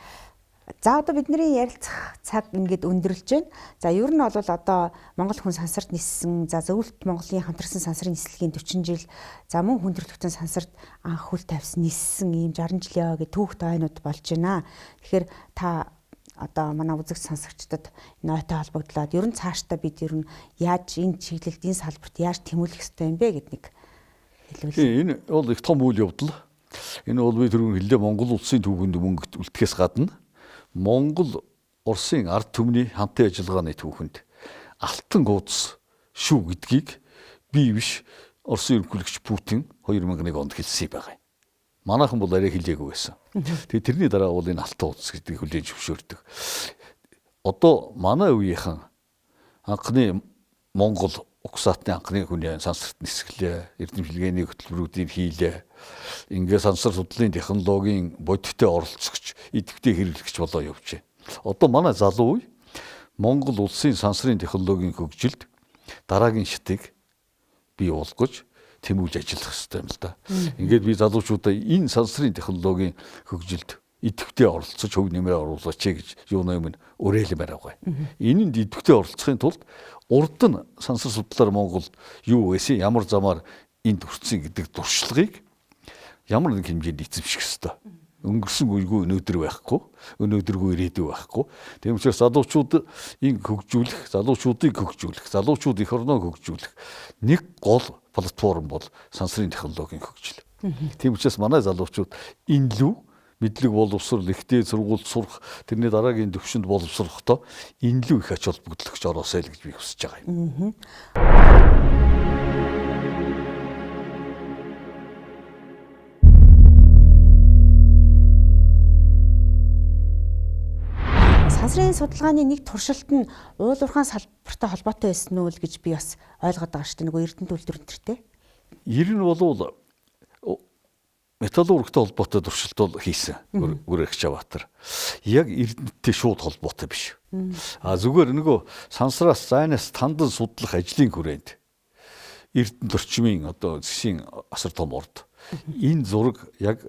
Speaker 1: одоо бидний ярилцах цаг ингээд өндөрлж байна. За ер нь бол одоо Монгол хүн сансарт ниссэн, за зөвлөлт Монголын хамтарсан сансрын нислэгийн 40 жил, за мөн хүн төрөлхтөн сансарт анх хөл тавьсан ниссэн ийм 60 жилийн ойг түүх тойнууд болж байна. Тэгэхээр та одоо манай үзэгч сонсогчдод нойтой холбогдлоод ер нь цаашдаа бид ер нь яаж энэ чиглэлд энэ салбарт яаж тэмүүлэх ёстой юм бэ гэд нэг хэлвэл.
Speaker 2: Энэ бол их том үйл явдал. Энэ бол би түрүүн хэллээ Монгол улсын түүхэнд мөнгө үлдэхээс гадна Монгол Оросын ард түмний хамтын ажиллагааны түүхэнд алтан гудас шүү гэдгийг би биш Оросын ерөнхийлөгч Путин 2001 онд хэлсэн байгаа юм. Манайхан бол арай хэлээгүй байсан. Тэгээ тэрний дараа бол энэ алтан гудас гэдгийг хүлээн зөвшөөрдөг. Одоо манай үеийнхэн анхны Монгол угсаатны анхны хүний сансарт нисгэлээ, эрдэмшлэгээний хөтөлбөрүүдийг хийлээ. Ингээ сансар судлалын технологийн бодиттой оролцогч, идэвхтэй хэрэглэгч болоо явжээ. Одоо манай залуу үе Монгол улсын сансрын технологийн хөгжилд дараагийн шатыг бий болгож тэмүүлж ажиллах хэрэгтэй юм л да. Ингээд би залуучуудаа энэ сансрын технологийн хөгжилд идэвхтэй оролцож хөв нэмрээ оруулаач гэж юуны юм өрөөлмөр байгаа. Энэнд идэвхтэй оролцохын тулд урд нь сансар судлалаар Монголд юу байсан, ямар замаар энд хүрсэн гэдэг дуршлагыг ямар нэг хэмжээнд эзэмших ёстой. Өнгөрсөн үегүй өнөөдөр байхгүй, өнөөдөргүй ирээдүй байхгүй. Тийм учраас залуучууд энэ залуучуудыг хөгжүүлэх, залуучууд их орноо хөгжүүлэх нэг гол платформ бол сансрын технологийн хөгжил. Тийм учраас манай залуучууд энэ лүү мэдлэг боловсрол, ихтэй сургуульд сурах, тэрний дараагийн төвшөнд боловсрохдоо энэ лүү их ач холбогдолч ороосай л гэж би хүсэж байгаа юм.
Speaker 1: Сансрын судалгааны нэг туршилт нь уулуурхаан салбартай холбоотой байсан уу гэж би бас ойлгоод байгаа шүү дээ. Нөгөө Эрдэнэт үйлдвэр энтертэй.
Speaker 2: Ер нь бол металлургтай холбоотой туршилт бол хийсэн. Гүрэгчбаатар. Яг Эрдэнэттэй шууд холбоотой биш. Зүгээр нөгөө сансраас зайнаас тандан судлах ажлын хүрээнд Эрдэнэт орчмын одоо зэсийн асар том орд. Энэ зураг яг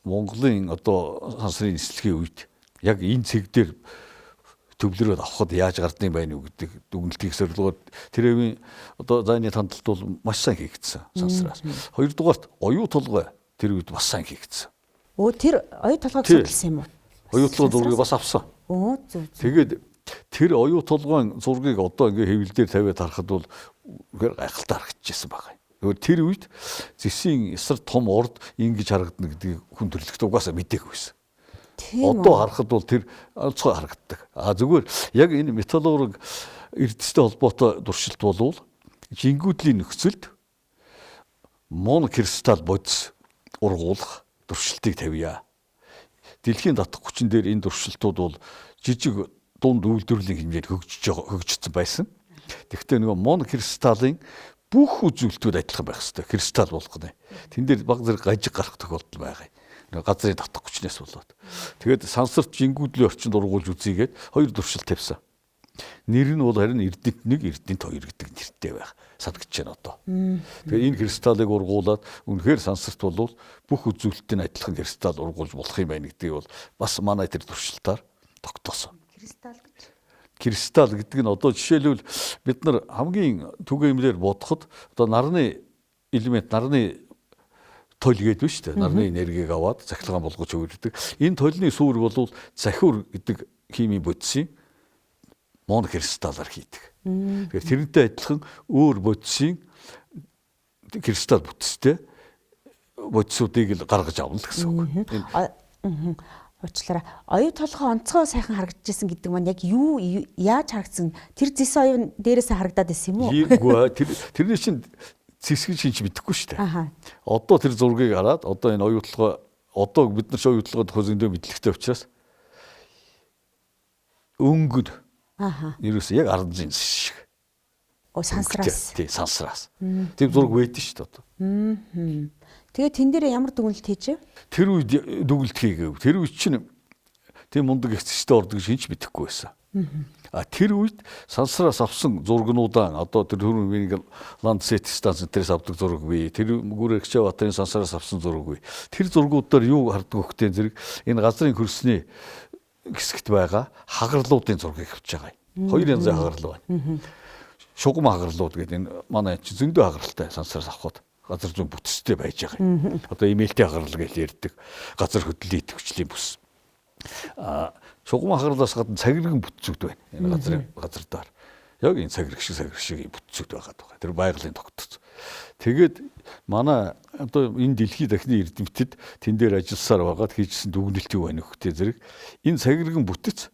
Speaker 2: Монголын одоо сансрын нислэгийн үед яг энэ цэг дээр төвлөрөөд авахд яаж гардыг байна уу гэдэг дүгнэлтийг зорилгоод тэрийн одоо зайны тандалт бол маш сайн хийгдсэн сансраас. Хоёрдугаарт оюу толгой тэр үед бас сайн хийгдсэн.
Speaker 1: Тэр оюу толгойг судалсан юм уу?
Speaker 2: Оюу толгой зургийг бас авсан.
Speaker 1: Зөв.
Speaker 2: Тэгээд тэр оюу толгойн зургийг одоо ингээ хэвлэлээр тавиад харахад бол үнэхээр гайхалтай харагдчихсан байгаа. Тэр үед зэсийн эсэр том орд ингэж харагдана гэдгийг хүн төрлөختөө угаасаа мэдээгүй байсан. Одоо харахад бол тэр онцгой харагддаг. Зүгээр яг энэ металлург Эрдэнэтэй холбоотой туршилт болвол жингүүдлийн нөхцөлд монокристалл бодис ургуулах туршилтыг тавья. Дэлхийн татах хүчин дээр энэ туршилтууд бол жижиг дунд үйлдвэрлэлийн хэмжээнд хөгжсөн байсан. Тэгэхдээ нөгөө монокристаллын бүх үзүүлэлтүүд адилхан байх хэрэгтэй. Кристалл болгоно. Тэн дээр баг зэрэг гажиг гарах тохиолдол байгаа. Газрын татах хүчнээс болоод. Тэгээд сансарт жингүүдлийн орчинд ургуулж үзьгээд хоёр туршилт тавьсан. Нэр нь бол харин Эрдэнэт 1, Эрдэнэт 2 гэдэг нэртэй байх санагдаж байна одоо. Тэгээд энэ кристаллыг ургуулад үнэхээр сансарт бол бүх үзүүлэлтийн адилхан кристалл ургуулж болох юм байна гэдгийг бол бас манай тэр туршилтаар тогтоосон. Кристалл гэдэг нь одоо жишээлбэл бид нар хамгийн түгээмлэр бодоход одоо нарны элемент, нарны тойл гэдэг нь шүү дээ. Нарны энергийг аваад цахилгаан болгож өгдөг. Энэ тойлны сүүр бол захиур гэдэг химийн бодисын монокристаллаар хийдэг. Тэгэхээр тэрнтэй адилхан өөр бодисын кристалл бүтцтэй бодисуудыг л гаргаж авна гэсэн үг.
Speaker 1: Уучлаарай. Оюу толгой онцгой сайхан харагдажсэн гэдэг маань яг юу яаж харагдсан? Тэр зэс оюун дээрээс харагдаад байсан юм уу?
Speaker 2: Тэрний чинь зэсгэн шинж мэдэхгүй шүү дээ. Одоо тэр зургийг хараад одоо энэ оюу толгой одоо бид нар оюу толгойд хозондөө мэдлэгтэй учраас өнгөд ерөөсөө яг ардын зинс шиг.
Speaker 1: Сансраас.
Speaker 2: Тий, сансраас. Тэр зураг байдаг шүү дээ одоо.
Speaker 1: Тэгээ тэн дээр ямар дүгнэлт хийжээ?
Speaker 2: Тэр үед дүгнэлт хийгээв. Тэр үед чинь тийм мундаг эцэгчтэй ордог шинж мэдэхгүй байсан. Тэр үед сансраас авсан зургнуудаа одоо тэр Хөрмөгийн Ландсет станц дээрээс авдаг зураг бий. Тэр Гүрэгчбаатарын сансраас авсан зураг бий. Тэр зургуудаар юу хардаг хөхтэй зэрэг энэ газрын хөрсний хэсэгт байгаа хагарлуудын зургийг авч байгаа. Хоёр янзын хагарлуу байна. Шугам хагарлууд гэдэг энэ манай зөндөө хагаралтай сансраас авахд газар зүйн бүтцтэй байж байгаа. Одоо имэйлтэй хагарал гэж ярьдаг. Газар хөдлөлийн идэвхжлийн бүс. Шугам хагарлаас гадна цагиргэн бүтцүүд байна. Энэ газар дээр. Яг энэ цагирэг шиг бүтцүүд байгаа. Тэр байгалийн тогтцоо. Тэгээд манай одоо энэ дэлхийн дахны эрдэмтэд тэн дээр ажилласаар байгаад хийжсэн дүгнэлт юу байна хөхтэй зэрэг энэ цагиргэн бүтц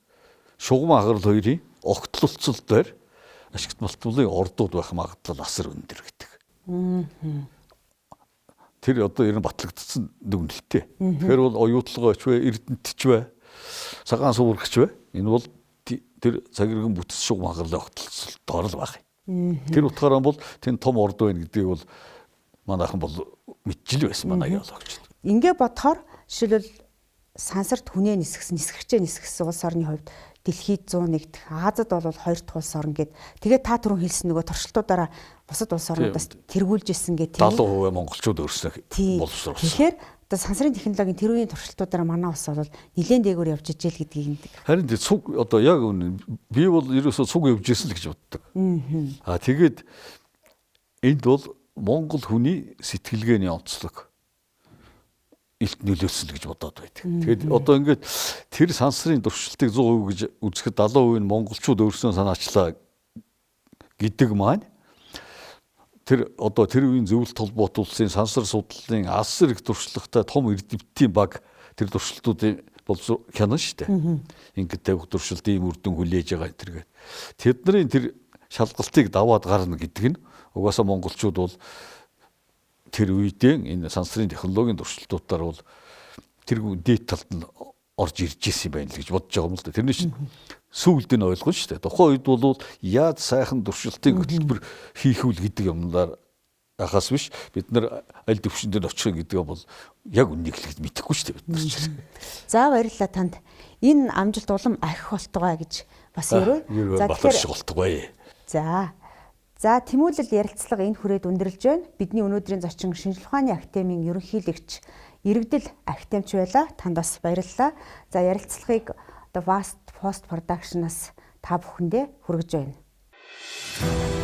Speaker 2: шугам хагарал хоёрын огтлолцол дээр ашигт малтуулын ордууд байх магадлал асар өндөр гэдэг. Тэр одоо ер нь батлагдсан дүгнэлттэй. Тэгэхээр бол оюу толгойч вэ, Эрдэнэтч вэ, цагаан суургч вэ? Энэ бол тэр цагиргэн бүтц шугам хагарлын огтлолцолдоор л баг. Тэр утгаараа бол тэн том орд байна гэдгийг бол манайхан бол мэджил байсан манай геологч.
Speaker 1: Ингээ бодохоор жишээлбэл сансарт хүнээ нисгэгчээ нисгсэн улс орны хувьд дэлхийд 101 дэх Азад бол 2 дахь улс орн гэд тэгээд та түрүүн хэлсэн нөгөө туршилтуудаараа бусад улс орнуудаас тэргүүлж ирсэн гэдэг.
Speaker 2: 70% монголчууд өөрсдөө боловсруулсан.
Speaker 1: Тэгэхээр одоо сансрын технологийн тэрүүний туршилтуудаараа манай улс бол нэлээд дээгүүр явж ижил гэдгийг ингэдэг.
Speaker 2: Харин цуг одоо яг би бол ерөөсөө цуг явж ирсэн л гэж боддог. Тэгээд энд бол монгол хүний сэтгэлгээний онцлог илт нөлөөсөн гэж бодоод байдаг. Тэгээд одоо ингээд тэр сансрын туршилтыг 100% гэж үзэхэд 70% нь монголчууд өөрсдөө санаачлаа гэдэг маань тэр одоо тэр үеийн зөвлөлт холбоот улсын сансар судлалын асар их туршлагатай том эрдэмтдийн баг тэр туршилтуудын боловсрол хянана шүү дээ. Ингээд тавих туршилт ийм үр дүн хүлээж байгаа тэргээд. Тэдний тэр шалгалтыг даваад гарна гэдэг нь угаасаа монголчууд бол тэр үедээ энэ сансрын технологийн туршилтуудаар бол тэр дээд талд нь орж ирж ирсэн юм байна л гэж бодож байгаа юм л да. Тэрний чинь сүүлд нь ойлгоно шүү дээ. Тухайн үед бол яаж сайхан туршилтын хөтөлбөр хийх үл гэдэг юмнаар ахаас биш бид нар аль төвшөнд очих гэдэг бол яг үннийг хэлэхэд мэдэхгүй шүү дээ бид нар ч.
Speaker 1: За баярлалаа танд. Энэ амжилт улам ахих болтугай гэж бас ярив.
Speaker 2: За тэгэхээр болтугай.
Speaker 1: За тэмүүлэл ярилцлага энэ хүрээд өндөрлж байна. Бидний өнөөдрийн зочин шинжлэх ухааны академийн ерөнхийлөгч Иргэдэл Ахтемч байлаа. Танд бас баярлалаа. За ярилцлагыг The Vast Post Production-аас та бүхэндээ хүргэж байна.